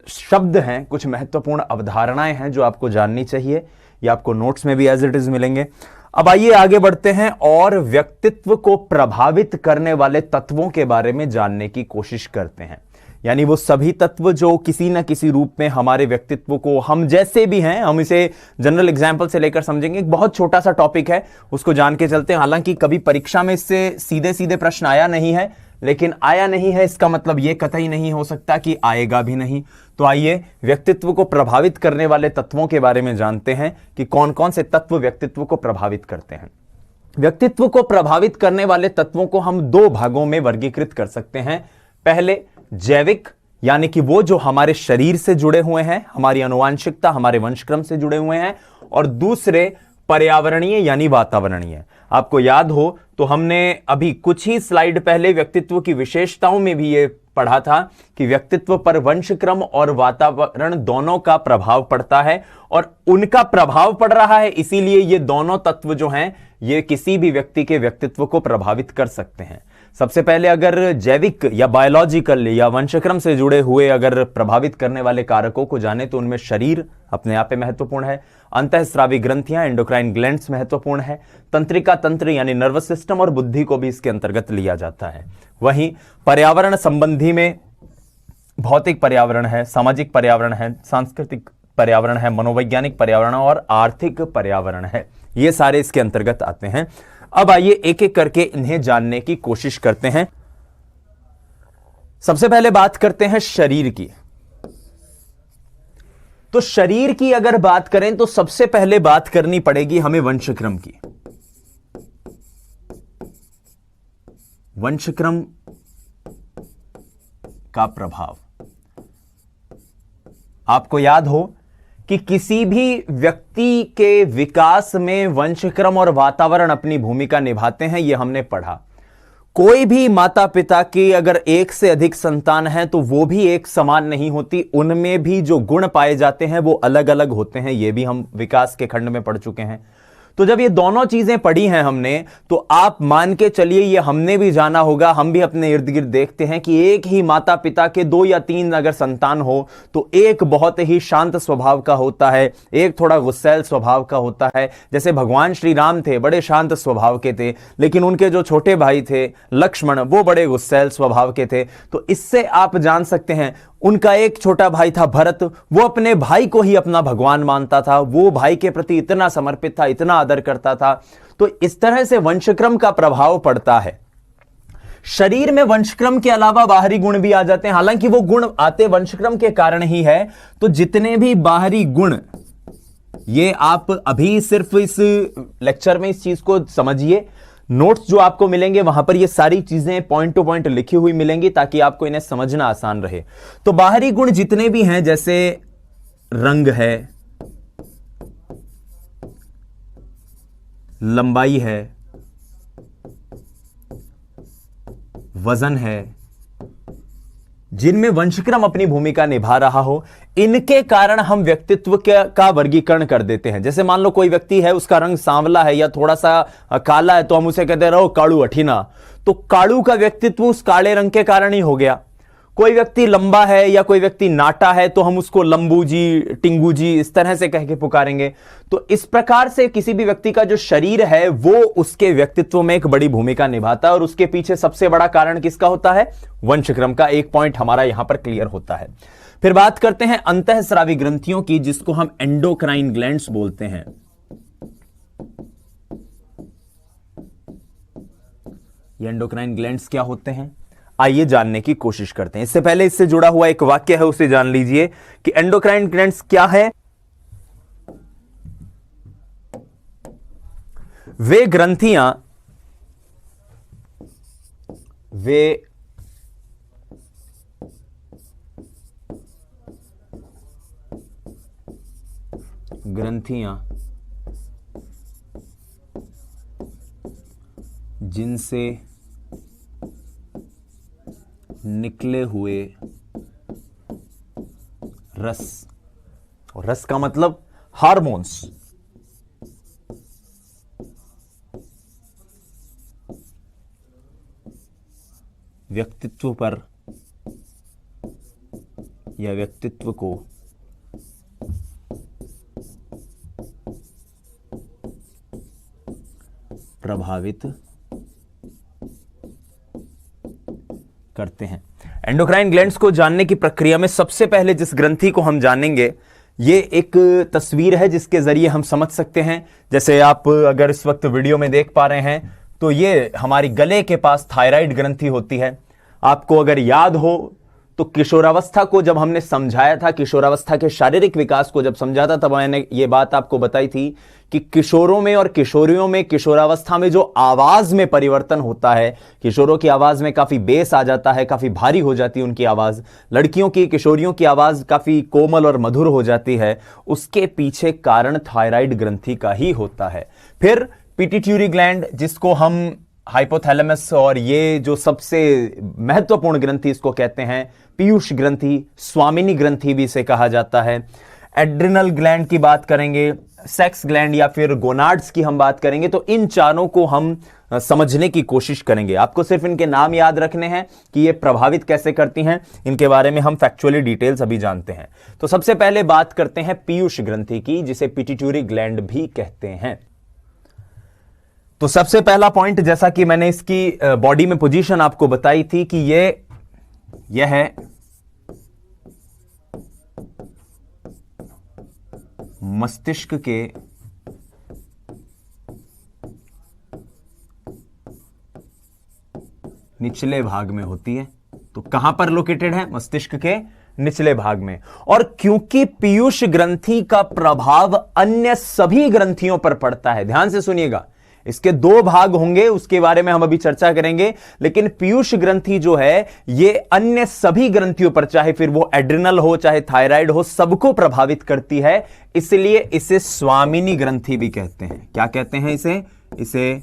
A: शब्द हैं, कुछ महत्वपूर्ण अवधारणाएं हैं जो आपको जाननी चाहिए। ये आपको नोट्स में भी एज इट इज मिलेंगे। अब आइए आगे बढ़ते हैं और व्यक्तित्व को प्रभावित करने वाले तत्वों के बारे में जानने की कोशिश करते हैं। यानी वो सभी तत्व जो किसी न किसी रूप में हमारे व्यक्तित्व को, हम जैसे भी हैं, हम इसे जनरल एग्जाम्पल से लेकर समझेंगे। एक बहुत छोटा सा टॉपिक है, उसको जान के चलते हैं। हालांकि कभी परीक्षा में इससे सीधे सीधे प्रश्न आया नहीं है, लेकिन आया नहीं है इसका मतलब यह कतई नहीं हो सकता कि आएगा भी नहीं। तो आइए व्यक्तित्व को प्रभावित करने वाले तत्वों के बारे में जानते हैं कि कौन कौन से तत्व व्यक्तित्व को प्रभावित करते हैं। व्यक्तित्व को प्रभावित करने वाले तत्वों को हम दो भागों में वर्गीकृत कर सकते हैं। पहले जैविक, यानी कि वो जो हमारे शरीर से जुड़े हुए हैं, हमारी आनुवांशिकता, हमारे वंशक्रम से जुड़े हुए हैं। और दूसरे पर्यावरणीय यानी वातावरणीय। आपको याद हो तो हमने अभी कुछ ही स्लाइड पहले व्यक्तित्व की विशेषताओं में भी ये पढ़ा था कि व्यक्तित्व पर वंशक्रम और वातावरण दोनों का प्रभाव पड़ता है, और उनका प्रभाव पड़ रहा है, इसीलिए ये दोनों तत्व जो हैं ये किसी भी व्यक्ति के व्यक्तित्व को प्रभावित कर सकते हैं। सबसे पहले अगर जैविक या बायोलॉजिकल या वंशक्रम से जुड़े हुए अगर प्रभावित करने वाले कारकों को जाने तो उनमें शरीर अपने आप में महत्वपूर्ण है, अंतःस्रावी ग्रंथियां एंडोक्राइन ग्लैंड्स महत्वपूर्ण है, तंत्रिका तंत्र यानी नर्वस सिस्टम और बुद्धि को भी इसके अंतर्गत लिया जाता है। वहीं पर्यावरण संबंधी में भौतिक पर्यावरण है, सामाजिक पर्यावरण है, सांस्कृतिक पर्यावरण है, मनोवैज्ञानिक पर्यावरण और आर्थिक पर्यावरण है। ये सारे इसके अंतर्गत आते हैं। अब आइए एक एक करके इन्हें जानने की कोशिश करते हैं। सबसे पहले बात करते हैं शरीर की। तो शरीर की अगर बात करें तो सबसे पहले बात करनी पड़ेगी हमें वंशक्रम की। वंशक्रम का प्रभाव। आपको याद हो कि किसी भी व्यक्ति के विकास में वंशक्रम और वातावरण अपनी भूमिका निभाते हैं, यह हमने पढ़ा। कोई भी माता पिता की अगर एक से अधिक संतान है तो वो भी एक समान नहीं होती, उनमें भी जो गुण पाए जाते हैं वो अलग अलग होते हैं। ये भी हम विकास के खंड में पढ़ चुके हैं। तो जब ये दोनों चीजें पढ़ी हैं हमने, तो आप मान के चलिए ये हमने भी जाना होगा, हम भी अपने इर्द गिर्द देखते हैं कि एक ही माता पिता के 2 या 3 अगर संतान हो तो एक बहुत ही शांत स्वभाव का होता है, एक थोड़ा गुस्सैल स्वभाव का होता है। जैसे भगवान श्री राम थे, बड़े शांत स्वभाव के थे, लेकिन उनके जो छोटे भाई थे लक्ष्मण, वो बड़े गुस्सैल स्वभाव के थे। तो इससे आप जान सकते हैं, उनका एक छोटा भाई था भरत, वो अपने भाई को ही अपना भगवान मानता था, वो भाई के प्रति इतना समर्पित था, इतना आदर करता था। तो इस तरह से वंशक्रम का प्रभाव पड़ता है। शरीर में वंशक्रम के अलावा बाहरी गुण भी आ जाते हैं, हालांकि वो गुण आते वंशक्रम के कारण ही है। तो जितने भी बाहरी गुण, ये आप अभी सिर्फ इस लेक्चर में इस चीज को समझिए, नोट्स जो आपको मिलेंगे वहां पर ये सारी चीजें पॉइंट टू पॉइंट लिखी हुई मिलेंगी ताकि आपको इन्हें समझना आसान रहे। तो बाहरी गुण जितने भी हैं, जैसे रंग है, लंबाई है, वजन है, जिनमें वंशक्रम अपनी भूमिका निभा रहा हो, इनके कारण हम व्यक्तित्व का वर्गीकरण कर देते हैं। जैसे मान लो कोई व्यक्ति है, उसका रंग सांवला है या थोड़ा सा काला है, तो हम उसे कहते रहो कालू अठीना। तो कालू का व्यक्तित्व उस काले रंग के कारण ही हो गया। कोई व्यक्ति लंबा है या कोई व्यक्ति नाटा है तो हम उसको लंबू जी, टिंगू जी इस तरह से कह के पुकारेंगे। तो इस प्रकार से किसी भी व्यक्ति का जो शरीर है वो उसके व्यक्तित्व में एक बड़ी भूमिका निभाता है, और उसके पीछे सबसे बड़ा कारण किसका होता है? वंशक्रम का। एक पॉइंट हमारा यहां पर क्लियर होता है। फिर बात करते हैं अंतःस्रावी ग्रंथियों की, जिसको हम एंडोक्राइन ग्लैंड्स बोलते हैं। ये एंडोक्राइन ग्लैंड्स क्या होते हैं, आइए जानने की कोशिश करते हैं। इससे पहले इससे जुड़ा हुआ एक वाक्य है, उसे जान लीजिए कि एंडोक्राइन ग्लैंड्स क्या है। वे ग्रंथियां जिनसे निकले हुए रस, और रस का मतलब हार्मोन्स, व्यक्तित्व पर या व्यक्तित्व को प्रभावित करते हैं। एंडोक्राइन ग्लैंड्स को जानने की प्रक्रिया में सबसे पहले जिस ग्रंथि को हम जानेंगे, ये एक तस्वीर है जिसके जरिए हम समझ सकते हैं। जैसे आप अगर इस वक्त वीडियो में देख पा रहे हैं, तो ये हमारी गले के पास थायराइड ग्रंथि होती है। आपको अगर याद हो तो किशोरावस्था को जब हमने समझाया था, किशोरावस्था के शारीरिक विकास को जब समझा था, तब मैंने ये बात आपको बताई थी कि किशोरों में और किशोरियों में, किशोरावस्था में जो आवाज में परिवर्तन होता है, किशोरों की आवाज में काफी बेस आ जाता है, काफी भारी हो जाती है उनकी आवाज, लड़कियों की, किशोरियों की आवाज काफी कोमल और मधुर हो जाती है, उसके पीछे कारण थायराइड ग्रंथि का ही होता है। फिर पिट्यूटरी ग्लैंड, जिसको हम हाइपोथैलेमस, और ये जो सबसे महत्वपूर्ण ग्रंथि इसको कहते हैं पीयूष ग्रंथि, स्वामिनी ग्रंथि भी इसे कहा जाता है। एड्रिनल ग्लैंड की बात करेंगे, सेक्स ग्लैंड या फिर गोनाड्स की हम बात करेंगे। तो इन चारों को हम समझने की कोशिश करेंगे। आपको सिर्फ इनके नाम याद रखने हैं कि ये प्रभावित कैसे करती हैं, इनके बारे में हम फैक्चुअली डिटेल्स अभी जानते हैं। तो सबसे पहले बात करते हैं पीयूष ग्रंथि की, जिसे पिट्यूटरी ग्लैंड भी कहते हैं। तो सबसे पहला पॉइंट, जैसा कि मैंने इसकी बॉडी में पोजीशन आपको बताई थी कि यह है मस्तिष्क के निचले भाग में होती है। तो कहां पर लोकेटेड है? मस्तिष्क के निचले भाग में। और क्योंकि पीयूष ग्रंथि का प्रभाव अन्य सभी ग्रंथियों पर पड़ता है, ध्यान से सुनिएगा, इसके 2 भाग होंगे, उसके बारे में हम अभी चर्चा करेंगे, लेकिन पीयूष ग्रंथि जो है ये अन्य सभी ग्रंथियों पर, चाहे फिर वो एड्रिनल हो, चाहे थायराइड हो, सबको प्रभावित करती है। इसलिए इसे स्वामिनी ग्रंथि भी कहते हैं। क्या कहते हैं इसे? इसे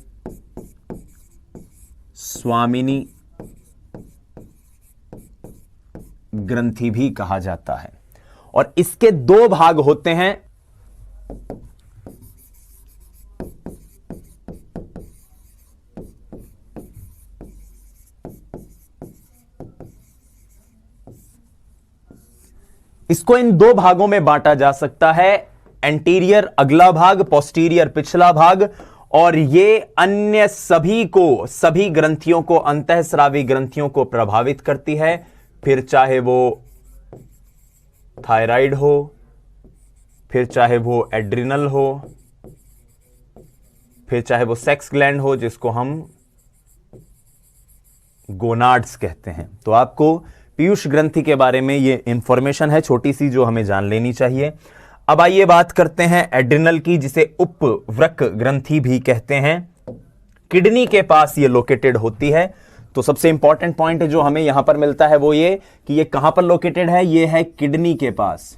A: स्वामिनी ग्रंथि भी कहा जाता है। और इसके दो भाग होते हैं। इसको इन दो भागों में बांटा जा सकता है, एंटीरियर अगला भाग, पोस्टीरियर पिछला भाग। और ये अन्य सभी ग्रंथियों को, अंतःस्रावी ग्रंथियों को प्रभावित करती है, फिर चाहे वो थायराइड हो, फिर चाहे वो एड्रिनल हो, फिर चाहे वो सेक्स ग्लैंड हो जिसको हम गोनाड्स कहते हैं। तो आपको पीयूष ग्रंथि के बारे में ये इंफॉर्मेशन है छोटी सी जो हमें जान लेनी चाहिए। अब आइए बात करते हैं एड्रिनल की, जिसे उपवृक्क ग्रंथि भी कहते हैं। किडनी के पास ये लोकेटेड होती है। तो सबसे इंपॉर्टेंट पॉइंट जो हमें यहां पर मिलता है वो ये कि ये कहां पर लोकेटेड है, ये है किडनी के पास।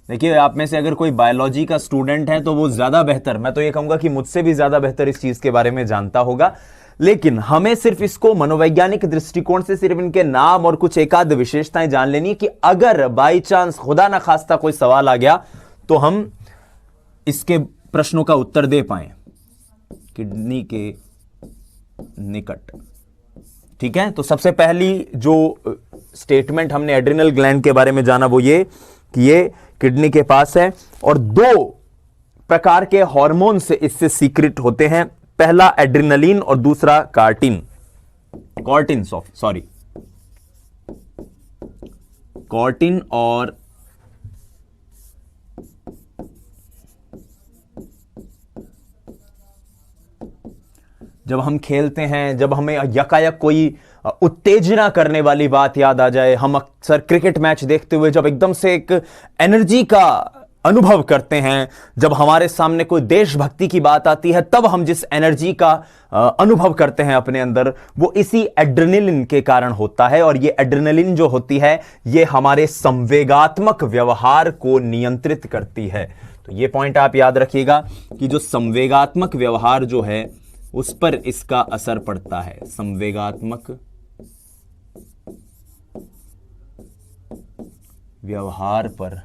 A: देखिए, आप में से अगर कोई बायोलॉजी का स्टूडेंट है तो वो ज्यादा बेहतर, मैं तो ये कहूंगा कि मुझसे भी ज्यादा बेहतर इस चीज के बारे में जानता होगा। लेकिन हमें सिर्फ इसको मनोवैज्ञानिक दृष्टिकोण से सिर्फ इनके नाम और कुछ एकाध विशेषताएं जान लेनी है कि अगर बाई चांस खुदा ना खास्ता कोई सवाल आ गया तो हम इसके प्रश्नों का उत्तर दे पाए। किडनी के निकट, ठीक है। तो सबसे पहली जो स्टेटमेंट हमने एड्रिनल ग्लैंड के बारे में जाना वो ये कि ये किडनी के पास है और दो प्रकार के हार्मोन से इससे सीक्रेट होते हैं। पहला एड्रिनलिन और दूसरा कॉर्टिन और जब हम खेलते हैं, जब हमें यकायक कोई उत्तेजना करने वाली बात याद आ जाए, हम अक्सर क्रिकेट मैच देखते हुए जब एकदम से एक एनर्जी का अनुभव करते हैं, जब हमारे सामने कोई देशभक्ति की बात आती है, तब हम जिस एनर्जी का अनुभव करते हैं अपने अंदर, वो इसी एड्रेनलिन के कारण होता है। और ये एड्रेनलिन जो होती है ये हमारे संवेगात्मक व्यवहार को नियंत्रित करती है। तो ये पॉइंट आप याद रखिएगा कि जो संवेगात्मक व्यवहार जो है उस पर इसका असर पड़ता है। संवेगात्मक व्यवहार पर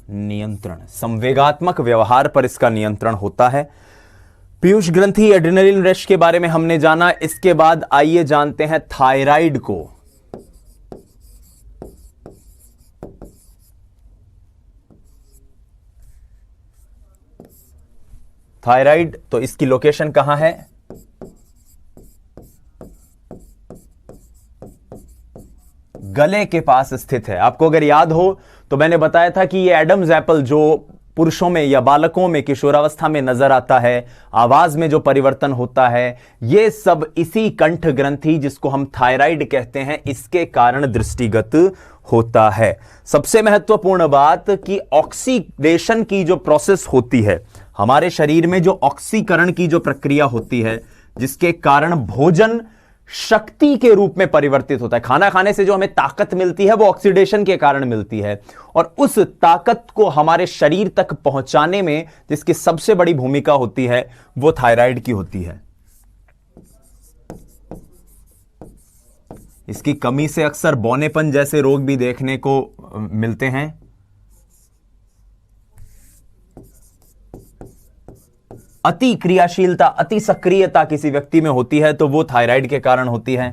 A: नियंत्रण, संवेगात्मक व्यवहार पर इसका नियंत्रण होता है। पीयूष ग्रंथि, एड्रेनलिन रश के बारे में हमने जाना। इसके बाद आइए जानते हैं थायराइड को। थायराइड, तो इसकी लोकेशन कहां है? गले के पास स्थित है। आपको अगर याद हो तो मैंने बताया था कि ये एडम्स एप्पल जो पुरुषों में या बालकों में किशोरावस्था में नजर आता है, आवाज में जो परिवर्तन होता है, ये सब इसी कंठ ग्रंथि जिसको हम थायराइड कहते हैं इसके कारण दृष्टिगत होता है। सबसे महत्वपूर्ण बात कि ऑक्सीडेशन की जो प्रोसेस होती है हमारे शरीर में, जो ऑक्सीकरण की जो प्रक्रिया होती है, जिसके कारण भोजन शक्ति के रूप में परिवर्तित होता है। खाना खाने से जो हमें ताकत मिलती है वो ऑक्सीडेशन के कारण मिलती है, और उस ताकत को हमारे शरीर तक पहुंचाने में जिसकी सबसे बड़ी भूमिका होती है वो थायराइड की होती है। इसकी कमी से अक्सर बौनेपन जैसे रोग भी देखने को मिलते हैं। अति क्रियाशीलता, अति सक्रियता किसी व्यक्ति में होती है तो वो थायराइड के कारण होती है।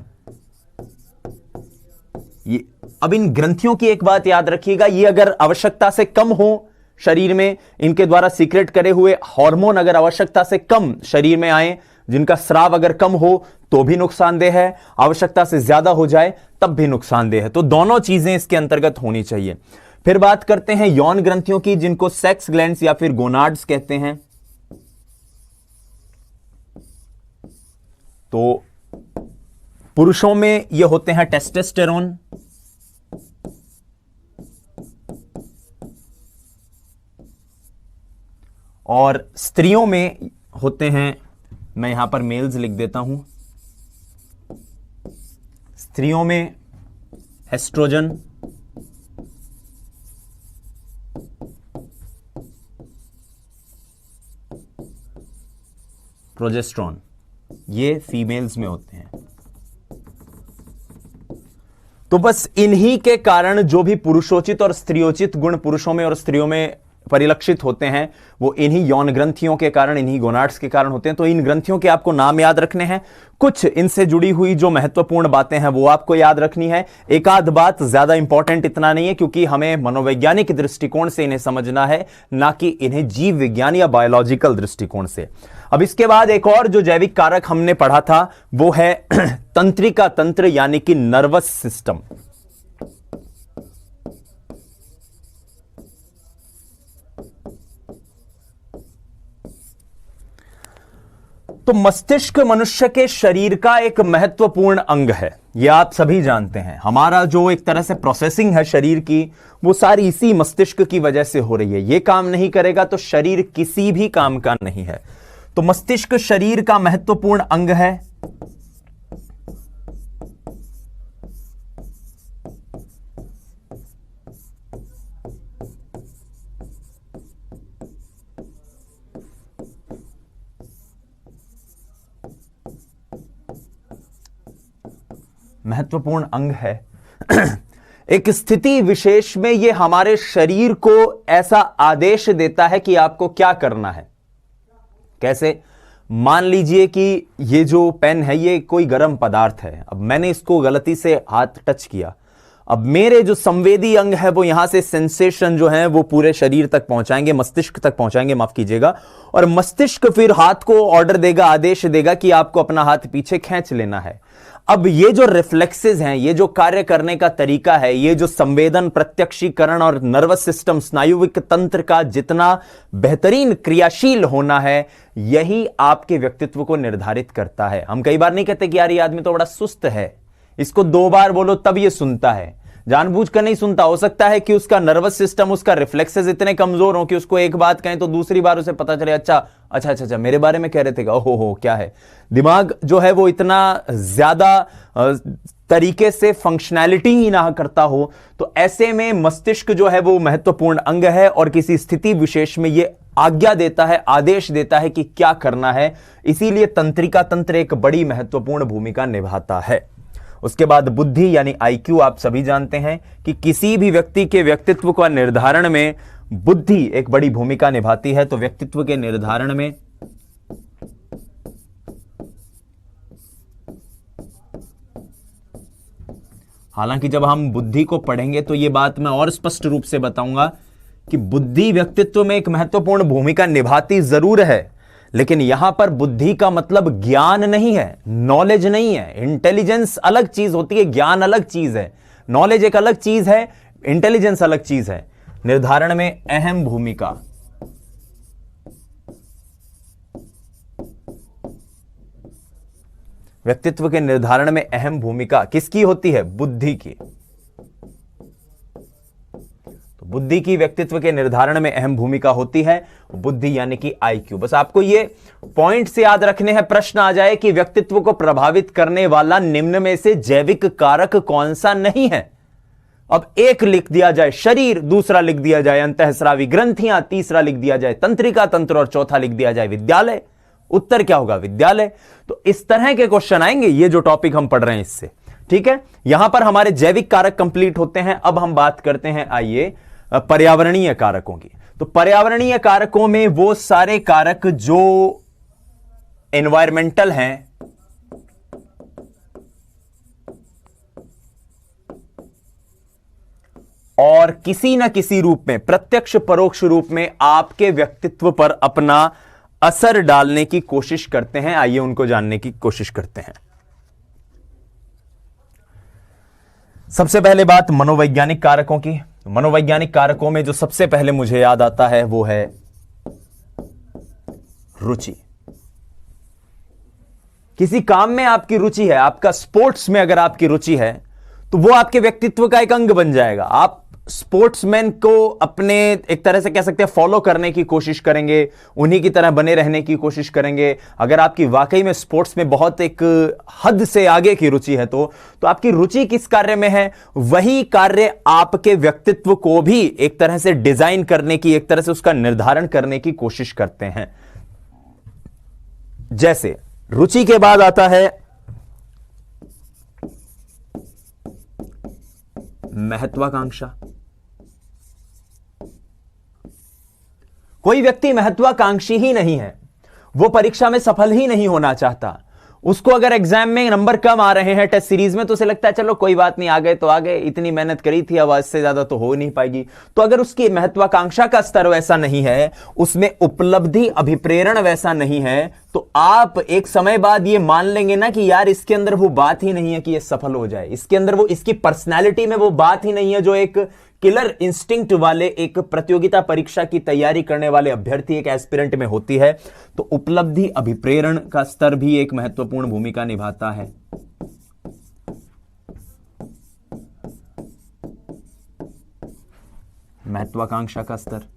A: ये, अब इन ग्रंथियों की एक बात याद रखिएगा, ये अगर आवश्यकता से कम हो शरीर में, इनके द्वारा सीक्रेट करे हुए हार्मोन अगर आवश्यकता से कम शरीर में आए, जिनका स्राव अगर कम हो तो भी नुकसानदेह है, आवश्यकता से ज्यादा हो जाए तब भी नुकसानदेह है। तो दोनों चीजें इसके अंतर्गत होनी चाहिए। फिर बात करते हैं यौन ग्रंथियों की, जिनको सेक्स ग्लैंड्स या फिर गोनाड्स कहते हैं। तो पुरुषों में ये होते हैं टेस्टोस्टेरोन, और स्त्रियों में होते हैं, मैं यहां पर मेल्स लिख देता हूं, स्त्रियों में एस्ट्रोजन प्रोजेस्टेरॉन, ये फीमेल्स में होते हैं। तो बस इन्हीं के कारण जो भी पुरुषोचित और स्त्रियोचित गुण पुरुषों में और स्त्रियों में परिलक्षित होते हैं, वो इन्हीं यौन ग्रंथियों के कारण, इन्हीं गोनाड्स के कारण होते हैं। तो इन ग्रंथियों के आपको नाम याद रखने हैं, कुछ इनसे जुड़ी हुई जो महत्वपूर्ण बातें हैं वो आपको याद रखनी है। एक आध बात, ज्यादा इंपॉर्टेंट इतना नहीं है, क्योंकि हमें मनोवैज्ञानिक दृष्टिकोण से इन्हें समझना है, ना कि इन्हें जीव विज्ञान या बायोलॉजिकल दृष्टिकोण से। अब इसके बाद एक और जो जैविक कारक हमने पढ़ा था वो है तंत्रिका तंत्र, यानी कि नर्वस सिस्टम। तो मस्तिष्क मनुष्य के शरीर का एक महत्वपूर्ण अंग है, यह आप सभी जानते हैं। हमारा जो एक तरह से प्रोसेसिंग है शरीर की, वो सारी इसी मस्तिष्क की वजह से हो रही है। यह काम नहीं करेगा तो शरीर किसी भी काम का नहीं है। तो मस्तिष्क शरीर का महत्वपूर्ण अंग है। महत्वपूर्ण अंग है। एक स्थिति विशेष में यह हमारे शरीर को ऐसा आदेश देता है कि आपको क्या करना है। कैसे? मान लीजिए कि ये जो पेन है ये कोई गर्म पदार्थ है, अब मैंने इसको गलती से हाथ टच किया, अब मेरे जो संवेदी अंग है वो यहां से सेंसेशन जो है वो पूरे शरीर तक पहुंचाएंगे, मस्तिष्क तक पहुंचाएंगे, माफ कीजिएगा, और मस्तिष्क फिर हाथ को ऑर्डर देगा, आदेश देगा कि आपको अपना हाथ पीछे खींच लेना है। अब ये जो रिफ्लेक्सेस हैं, ये जो कार्य करने का तरीका है, ये जो संवेदन, प्रत्यक्षीकरण और नर्वस सिस्टम, स्नायुविक तंत्र का जितना बेहतरीन क्रियाशील होना है, यही आपके व्यक्तित्व को निर्धारित करता है। हम कई बार नहीं कहते कि यार ये आदमी तो बड़ा सुस्त है, इसको 2 बार बोलो तब ये सुनता है, जानबूझकर नहीं सुनता। हो सकता है कि उसका नर्वस सिस्टम, उसका रिफ्लेक्सेस इतने कमजोर हो कि उसको एक बात कहें तो दूसरी बार उसे पता चले अच्छा अच्छा अच्छा अच्छा मेरे बारे में कह रहे थे, ओहो हो क्या है। दिमाग जो है वो इतना ज्यादा तरीके से फंक्शनैलिटी ही ना करता हो। तो ऐसे में मस्तिष्क जो है वो महत्वपूर्ण अंग है और किसी स्थिति विशेष में ये आज्ञा देता है, आदेश देता है कि क्या करना है। इसीलिए तंत्रिका तंत्र एक बड़ी महत्वपूर्ण भूमिका निभाता है। उसके बाद बुद्धि यानी आईक्यू, आप सभी जानते हैं कि किसी भी व्यक्ति के व्यक्तित्व का निर्धारण में बुद्धि एक बड़ी भूमिका निभाती है। तो व्यक्तित्व के निर्धारण में हालांकि जब हम बुद्धि को पढ़ेंगे तो यह बात मैं और स्पष्ट रूप से बताऊंगा कि बुद्धि व्यक्तित्व में एक महत्वपूर्ण भूमिका निभाती जरूर है, लेकिन यहां पर बुद्धि का मतलब ज्ञान नहीं है, नॉलेज नहीं है। इंटेलिजेंस अलग चीज होती है, ज्ञान अलग चीज है, नॉलेज एक अलग चीज है, इंटेलिजेंस अलग चीज है। निर्धारण में अहम भूमिका व्यक्तित्व के निर्धारण में अहम भूमिका किसकी होती है? बुद्धि की। तो बुद्धि की व्यक्तित्व के निर्धारण में अहम भूमिका होती है, बुद्धि यानी कि आईक्यू। बस आपको ये पॉइंट से याद रखने हैं, प्रश्न आ जाए कि व्यक्तित्व को प्रभावित करने वाला निम्न में से जैविक कारक कौन सा नहीं है। अब एक लिख दिया जाए शरीर, दूसरा लिख दिया जाए अंतःस्रावी ग्रंथियां, तीसरा लिख दिया जाए तंत्रिका तंत्र और चौथा लिख दिया जाए विद्यालय। उत्तर क्या होगा? विद्यालय। तो इस तरह के क्वेश्चन आएंगे, ये जो टॉपिक हम पढ़ रहे हैं इससे। ठीक है, यहां पर हमारे जैविक कारक कंप्लीट होते हैं। अब हम बात करते हैं, आइए, पर्यावरणीय कारकों की। तो पर्यावरणीय कारकों में वो सारे कारक जो एनवायरमेंटल हैं, और किसी ना किसी रूप में, प्रत्यक्ष परोक्ष रूप में आपके व्यक्तित्व पर अपना असर डालने की कोशिश करते हैं। आइए उनको जानने की कोशिश करते हैं। सबसे पहले बात मनोवैज्ञानिक कारकों की। मनोवैज्ञानिक कारकों में जो सबसे पहले मुझे याद आता है वो है रुचि। किसी काम में आपकी रुचि है, आपका स्पोर्ट्स में अगर आपकी रुचि है तो वो आपके व्यक्तित्व का एक अंग बन जाएगा। आप स्पोर्ट्समैन को अपने एक तरह से कह सकते हैं फॉलो करने की कोशिश करेंगे, उन्हीं की तरह बने रहने की कोशिश करेंगे। अगर आपकी वाकई में स्पोर्ट्स में बहुत एक हद से आगे की रुचि है तो आपकी रुचि किस कार्य में है, वही कार्य आपके व्यक्तित्व को भी एक तरह से डिजाइन करने की, एक तरह से उसका निर्धारण करने की कोशिश करते हैं। जैसे रुचि के बाद आता है महत्वाकांक्षा। कोई व्यक्ति महत्वाकांक्षी ही नहीं है, वो परीक्षा में सफल ही नहीं होना चाहता। उसको अगर एग्जाम में नंबर कम आ रहे हैं टेस्ट सीरीज में, तो उसे लगता है चलो कोई बात नहीं, आ गए तो आ गए, इतनी मेहनत करी थी, अब इससे ज्यादा तो हो नहीं पाएगी। तो अगर उसकी महत्वाकांक्षा का स्तर वैसा नहीं है, उसमें उपलब्धि अभिप्रेरण वैसा नहीं है, तो आप एक समय बाद ये मान लेंगे ना कि यार इसके अंदर वो बात ही नहीं है कि ये सफल हो जाए, इसके अंदर वो, इसकी पर्सनैलिटी में वो बात ही नहीं है जो एक किलर इंस्टिंक्ट वाले, एक प्रतियोगिता परीक्षा की तैयारी करने वाले अभ्यर्थी, एक एस्पिरेंट में होती है। तो उपलब्धि अभिप्रेरण का स्तर भी एक महत्वपूर्ण भूमिका निभाता है। महत्वाकांक्षा का स्तर,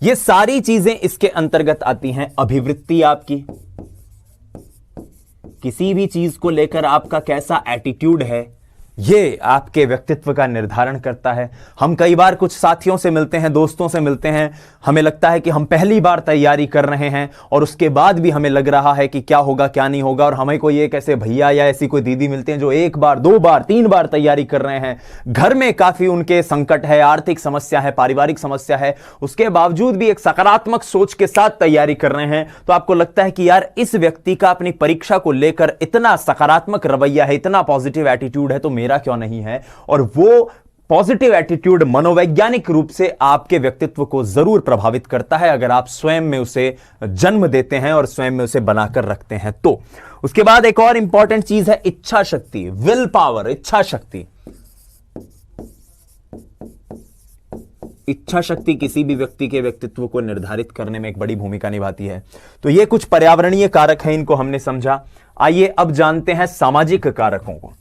A: ये सारी चीजें इसके अंतर्गत आती हैं। अभिवृत्ति आपकी, किसी भी चीज को लेकर आपका कैसा एटीट्यूड है, ये आपके व्यक्तित्व का निर्धारण करता है। हम कई बार कुछ साथियों से मिलते हैं, दोस्तों से मिलते हैं, हमें लगता है कि हम पहली बार तैयारी कर रहे हैं और उसके बाद भी हमें लग रहा है कि क्या होगा क्या नहीं होगा, और हमें कोई एक ऐसे भैया या ऐसी कोई दीदी मिलते हैं जो एक बार, दो बार, तीन बार तैयारी कर रहे हैं, घर में काफी उनके संकट है, आर्थिक समस्या है, पारिवारिक समस्या है, उसके बावजूद भी एक सकारात्मक सोच के साथ तैयारी कर रहे हैं। तो आपको लगता है कि यार इस व्यक्ति का अपनी परीक्षा को लेकर इतना सकारात्मक रवैया है, इतना पॉजिटिव एटीट्यूड है, तो मेरा क्यों नहीं है। और वो पॉजिटिव एटीट्यूड मनोवैज्ञानिक रूप से आपके व्यक्तित्व को जरूर प्रभावित करता है, अगर आप स्वयं में उसे जन्म देते हैं और स्वयं में उसे बनाकर रखते हैं। तो उसके बाद एक और इंपॉर्टेंट चीज है इच्छा शक्ति, विल पावर। इच्छा शक्ति, इच्छा शक्ति किसी भी व्यक्ति के व्यक्तित्व को निर्धारित करने में एक बड़ी भूमिका निभाती है। तो ये कुछ पर्यावरणीय कारक हैं, इनको हमने समझा। आइए अब जानते हैं सामाजिक कारकों को।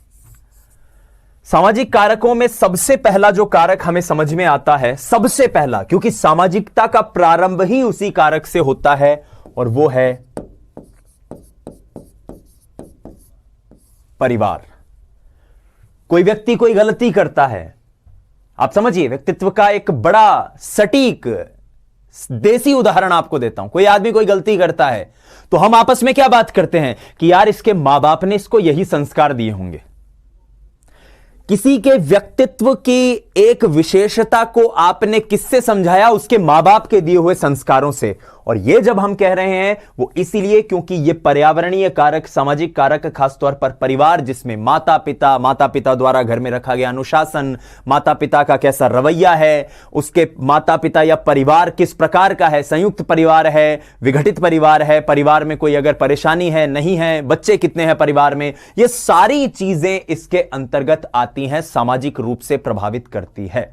A: सामाजिक कारकों में सबसे पहला जो कारक हमें समझ में आता है, सबसे पहला, क्योंकि सामाजिकता का प्रारंभ ही उसी कारक से होता है, और वो है परिवार। कोई व्यक्ति कोई गलती करता है, आप समझिए, व्यक्तित्व का एक बड़ा सटीक देसी उदाहरण आपको देता हूं। कोई आदमी कोई गलती करता है तो हम आपस में क्या बात करते हैं कि यार इसके मां बाप ने इसको यही संस्कार दिए होंगे। किसी के व्यक्तित्व की एक विशेषता को आपने किससे समझाया? उसके मां बाप के दिए हुए संस्कारों से। और यह जब हम कह रहे हैं वो इसीलिए क्योंकि ये पर्यावरणीय कारक, सामाजिक कारक, खासतौर पर परिवार, जिसमें माता पिता द्वारा घर में रखा गया अनुशासन, माता पिता का कैसा रवैया है, उसके माता पिता या परिवार किस प्रकार का है, संयुक्त परिवार है, विघटित परिवार है, परिवार में कोई अगर परेशानी है नहीं है, बच्चे कितने हैं परिवार में, ये सारी चीजें इसके अंतर्गत आती हैं, सामाजिक रूप से प्रभावित करती है।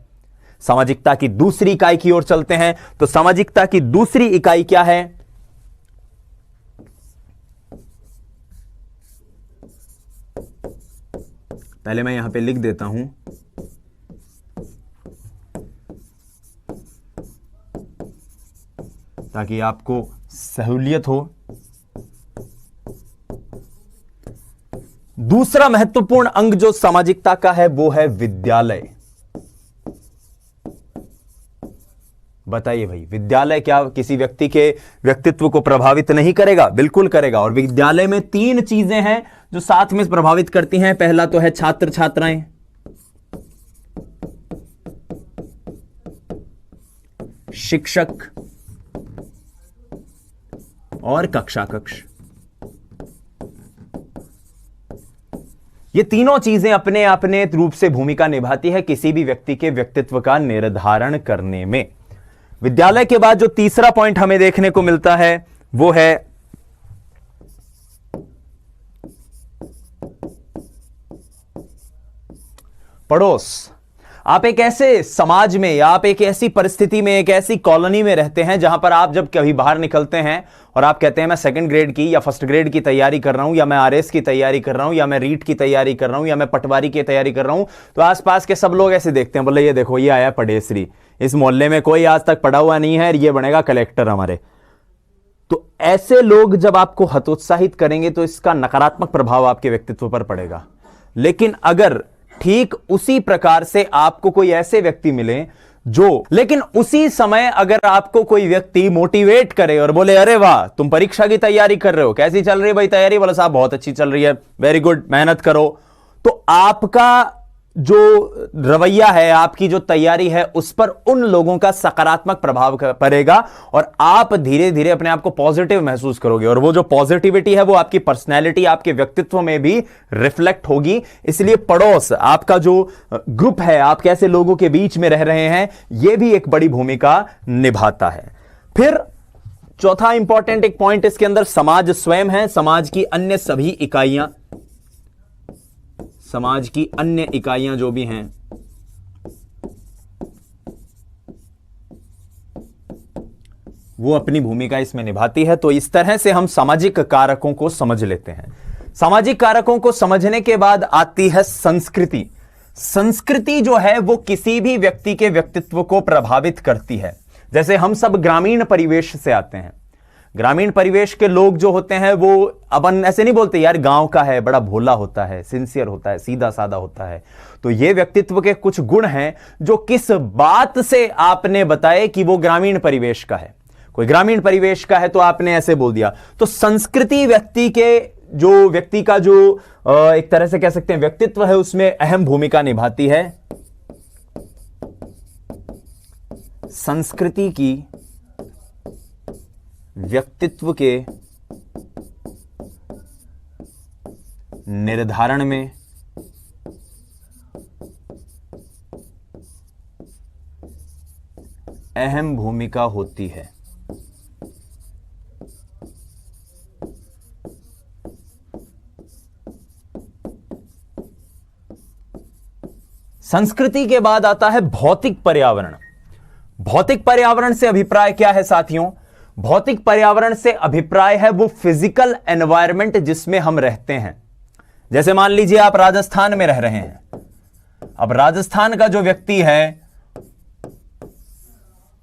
A: सामाजिकता की दूसरी इकाई की ओर चलते हैं। तो सामाजिकता की दूसरी इकाई क्या है? पहले मैं यहां पे लिख देता हूं, ताकि आपको सहूलियत हो। दूसरा महत्वपूर्ण अंग जो सामाजिकता का है वो है विद्यालय। बताइए भाई, विद्यालय क्या किसी व्यक्ति के व्यक्तित्व को प्रभावित नहीं करेगा? बिल्कुल करेगा। और विद्यालय में तीन चीजें हैं जो साथ में प्रभावित करती हैं। पहला तो है छात्र छात्राएं, शिक्षक और कक्षा कक्ष। ये तीनों चीजें अपने अपने रूप से भूमिका निभाती है किसी भी व्यक्ति के व्यक्तित्व का निर्धारण करने में। विद्यालय के बाद जो तीसरा पॉइंट हमें देखने को मिलता है वो है पड़ोस। आप एक ऐसे समाज में या आप एक ऐसी परिस्थिति में, एक ऐसी कॉलोनी में रहते हैं जहां पर आप जब कभी बाहर निकलते हैं और आप कहते हैं मैं सेकंड ग्रेड की या फर्स्ट ग्रेड की तैयारी कर रहा हूं, या मैं आरएस की तैयारी कर रहा हूं, या मैं रीट की तैयारी कर रहा हूं, या मैं पटवारी की तैयारी कर रहा हूं, तो आसपास के सब लोग ऐसे देखते हैं, बोले ये देखो ये आया पडेसरी, इस मोहल्ले में कोई आज तक पढ़ा हुआ नहीं है, ये बनेगा कलेक्टर हमारे। तो ऐसे लोग जब आपको हतोत्साहित करेंगे तो इसका नकारात्मक प्रभाव आपके व्यक्तित्व पर पड़ेगा। लेकिन अगर ठीक उसी प्रकार से आपको कोई ऐसे व्यक्ति मिले लेकिन उसी समय अगर आपको कोई व्यक्ति मोटिवेट करे और बोले अरे वाह तुम परीक्षा की तैयारी कर रहे हो, कैसी चल रही है भाई तैयारी, बोला साहब बहुत अच्छी चल रही है, वेरी गुड, मेहनत करो, तो आपका जो रवैया है, आपकी जो तैयारी है, उस पर उन लोगों का सकारात्मक प्रभाव पड़ेगा और आप धीरे धीरे अपने आप को पॉजिटिव महसूस करोगे और वो जो पॉजिटिविटी है वो आपकी पर्सनैलिटी, आपके व्यक्तित्व में भी रिफ्लेक्ट होगी। इसलिए पड़ोस, आपका जो ग्रुप है, आप कैसे लोगों के बीच में रह रहे हैं, यह भी एक बड़ी भूमिका निभाता है। फिर चौथा इंपॉर्टेंट एक पॉइंट इसके अंदर समाज स्वयं है, समाज की अन्य सभी इकाइयां, समाज की अन्य इकाइयां जो भी हैं वो अपनी भूमिका इसमें निभाती है। तो इस तरह से हम सामाजिक कारकों को समझ लेते हैं। सामाजिक कारकों को समझने के बाद आती है संस्कृति। संस्कृति जो है वो किसी भी व्यक्ति के व्यक्तित्व को प्रभावित करती है। जैसे हम सब ग्रामीण परिवेश से आते हैं, ग्रामीण परिवेश के लोग जो होते हैं वो अपन ऐसे नहीं बोलते यार गांव का है, बड़ा भोला होता है, सिंसियर होता है, सीधा साधा होता है। तो ये व्यक्तित्व के कुछ गुण हैं जो किस बात से आपने बताए कि वो ग्रामीण परिवेश का है। कोई ग्रामीण परिवेश का है तो आपने ऐसे बोल दिया। तो संस्कृति व्यक्ति का जो एक तरह से कह सकते हैं व्यक्तित्व है उसमें अहम भूमिका निभाती है। संस्कृति की व्यक्तित्व के निर्धारण में अहम भूमिका होती है। संस्कृति के बाद आता है भौतिक पर्यावरण। भौतिक पर्यावरण से अभिप्राय क्या है साथियों? भौतिक पर्यावरण से अभिप्राय है वो फिजिकल एनवायरनमेंट जिसमें हम रहते हैं। जैसे मान लीजिए आप राजस्थान में रह रहे हैं, अब राजस्थान का जो व्यक्ति है,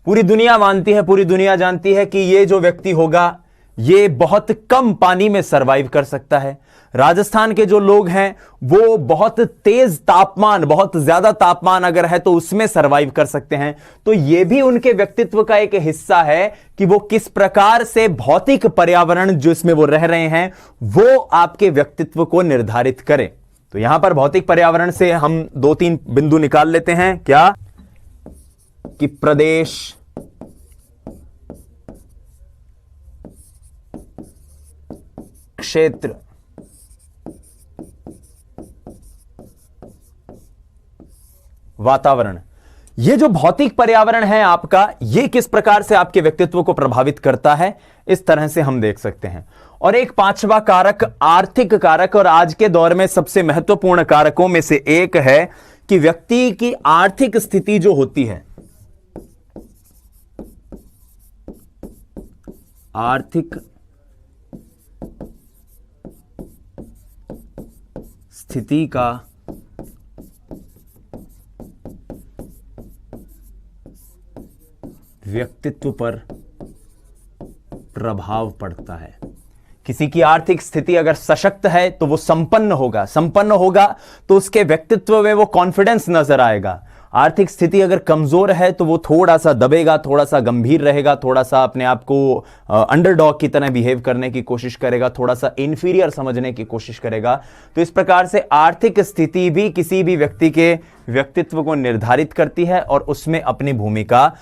A: पूरी दुनिया मानती है, पूरी दुनिया जानती है कि ये जो व्यक्ति होगा ये बहुत कम पानी में सरवाइव कर सकता है। राजस्थान के जो लोग हैं वो बहुत तेज तापमान, बहुत ज्यादा तापमान अगर है तो उसमें सरवाइव कर सकते हैं। तो यह भी उनके व्यक्तित्व का एक हिस्सा है कि वो किस प्रकार से भौतिक पर्यावरण जिसमें वो रह रहे हैं वो आपके व्यक्तित्व को निर्धारित करे। तो यहां पर भौतिक पर्यावरण से हम 2-3 बिंदु निकाल लेते हैं। क्या कि प्रदेश, क्षेत्र, वातावरण, ये जो भौतिक पर्यावरण है आपका, ये किस प्रकार से आपके व्यक्तित्व को प्रभावित करता है, इस तरह से हम देख सकते हैं। और एक 5वां कारक आर्थिक कारक, और आज के दौर में सबसे महत्वपूर्ण कारकों में से एक है कि व्यक्ति की आर्थिक स्थिति जो होती है, आर्थिक स्थिति का व्यक्तित्व पर प्रभाव पड़ता है। किसी की आर्थिक स्थिति अगर सशक्त है तो वो संपन्न होगा तो उसके व्यक्तित्व में वो कॉन्फिडेंस नजर आएगा। आर्थिक स्थिति अगर कमजोर है तो वो थोड़ा सा दबेगा, थोड़ा सा गंभीर रहेगा, थोड़ा सा अपने आप को अंडरडॉग की तरह बिहेव करने की कोशिश करेगा, थोड़ा सा इंफीरियर समझने की कोशिश करेगा। तो इस प्रकार से आर्थिक स्थिति भी किसी भी व्यक्ति के व्यक्तित्व को निर्धारित करती है और उसमें अपनी भूमिका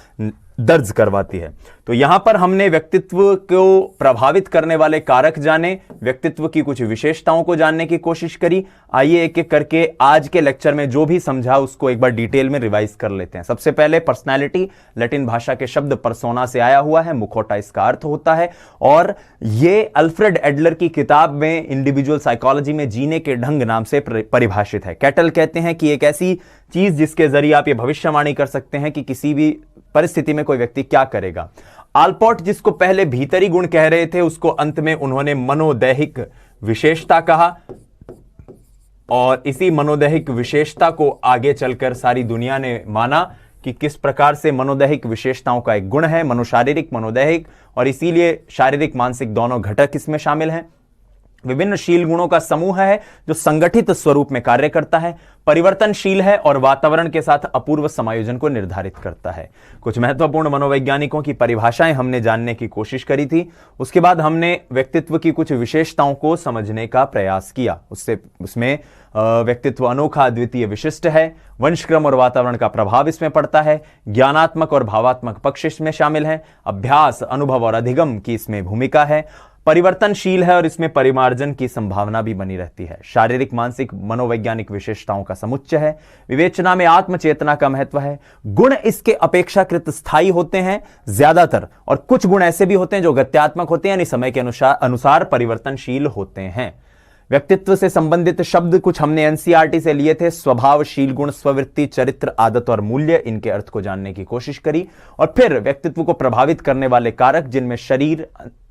A: दर्ज करवाती है। तो यहां पर हमने व्यक्तित्व को प्रभावित करने वाले कारक जाने, व्यक्तित्व की कुछ विशेषताओं को जानने की कोशिश करी। आइए एक एक करके आज के लेक्चर में जो भी समझा उसको एक बार डिटेल में रिवाइज कर लेते हैं। सबसे पहले पर्सनैलिटी, लैटिन भाषा के शब्द पर्सोना से आया हुआ है, मुखौटा इसका अर्थ होता है, और ये अल्फ्रेड एडलर की किताब में इंडिविजुअल साइकोलॉजी में जीने के ढंग नाम से परिभाषित है। कैटल कहते हैं कि एक ऐसी चीज जिसके जरिए आप ये भविष्यवाणी कर सकते हैं कि किसी भी परिस्थिति में कोई व्यक्ति क्या करेगा। आलपोर्ट जिसको पहले भीतरी गुण कह रहे थे उसको अंत में उन्होंने मनोदैहिक विशेषता कहा, और इसी मनोदैहिक विशेषता को आगे चलकर सारी दुनिया ने माना कि किस प्रकार से मनोदैहिक विशेषताओं का एक गुण है, मनोशारीरिक, मनोदैहिक, और इसीलिए शारीरिक मानसिक दोनों घटक इसमें शामिल हैं। विभिन्न शील गुणों का समूह है जो संगठित स्वरूप में कार्य करता है, परिवर्तनशील है और वातावरण के साथ अपूर्व समायोजन को निर्धारित करता है। कुछ महत्वपूर्ण मनोवैज्ञानिकों की परिभाषाएं हमने जानने की कोशिश करी थी। उसके बाद हमने व्यक्तित्व की कुछ विशेषताओं को समझने का प्रयास किया। उसमें व्यक्तित्व अनोखा, अद्वितीय, विशिष्ट है। वंशक्रम और वातावरण का प्रभाव इसमें पड़ता है। ज्ञानात्मक और भावात्मक पक्ष इसमें शामिल हैं। अभ्यास, अनुभव और अधिगम की इसमें भूमिका है। परिवर्तनशील है और इसमें परिमार्जन की संभावना भी बनी रहती है। शारीरिक, मानसिक, मनोवैज्ञानिक विशेषताओं का समुच्चय है। विवेचना में आत्मचेतना का महत्व है। गुण इसके अपेक्षाकृत स्थायी होते हैं ज्यादातर, और कुछ गुण ऐसे भी होते हैं जो गत्यात्मक होते हैं, यानी समय के अनुसार परिवर्तनशील होते हैं। व्यक्तित्व से संबंधित शब्द कुछ हमने एनसीईआरटी से लिए थे। स्वभावशील गुण, स्ववृत्ति, चरित्र, आदत और मूल्य, इनके अर्थ को जानने की कोशिश करी। और फिर व्यक्तित्व को प्रभावित करने वाले कारक, जिनमें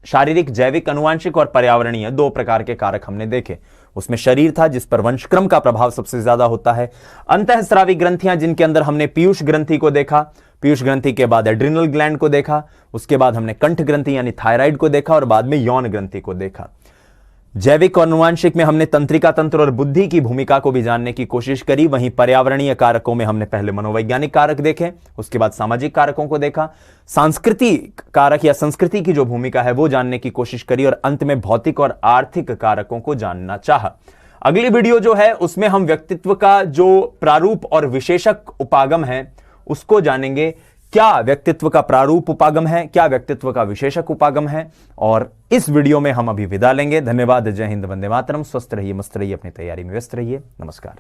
A: शारीरिक, जैविक, आनुवंशिक और पर्यावरणीय 2 प्रकार के कारक हमने देखे। उसमें शरीर था, जिस पर वंशक्रम का प्रभाव सबसे ज्यादा होता है। अंतःस्रावी ग्रंथियां, जिनके अंदर हमने पीयूष ग्रंथि को देखा। पीयूष ग्रंथि के बाद एड्रिनल ग्लैंड को देखा। उसके बाद हमने कंठ ग्रंथि यानी थायराइड को देखा, और बाद में यौन ग्रंथि को देखा। जैविक और आनुवंशिक में हमने तंत्रिका तंत्र और बुद्धि की भूमिका को भी जानने की कोशिश करी। वहीं पर्यावरणीय कारकों में हमने पहले मनोवैज्ञानिक कारक देखे, उसके बाद सामाजिक कारकों को देखा। सांस्कृतिक कारक या संस्कृति की जो भूमिका है वो जानने की कोशिश करी, और अंत में भौतिक और आर्थिक कारकों को जानना चाहा। अगली वीडियो जो है उसमें हम व्यक्तित्व का जो प्रारूप और विशेषक उपागम है उसको जानेंगे। क्या व्यक्तित्व का प्रारूप उपागम है, क्या व्यक्तित्व का विशेषक उपागम है, और इस वीडियो में हम अभी विदा लेंगे। धन्यवाद। जय हिंद, वंदे मातरम। स्वस्थ रहिए, मस्त रहिए, अपनी तैयारी में व्यस्त रहिए। नमस्कार।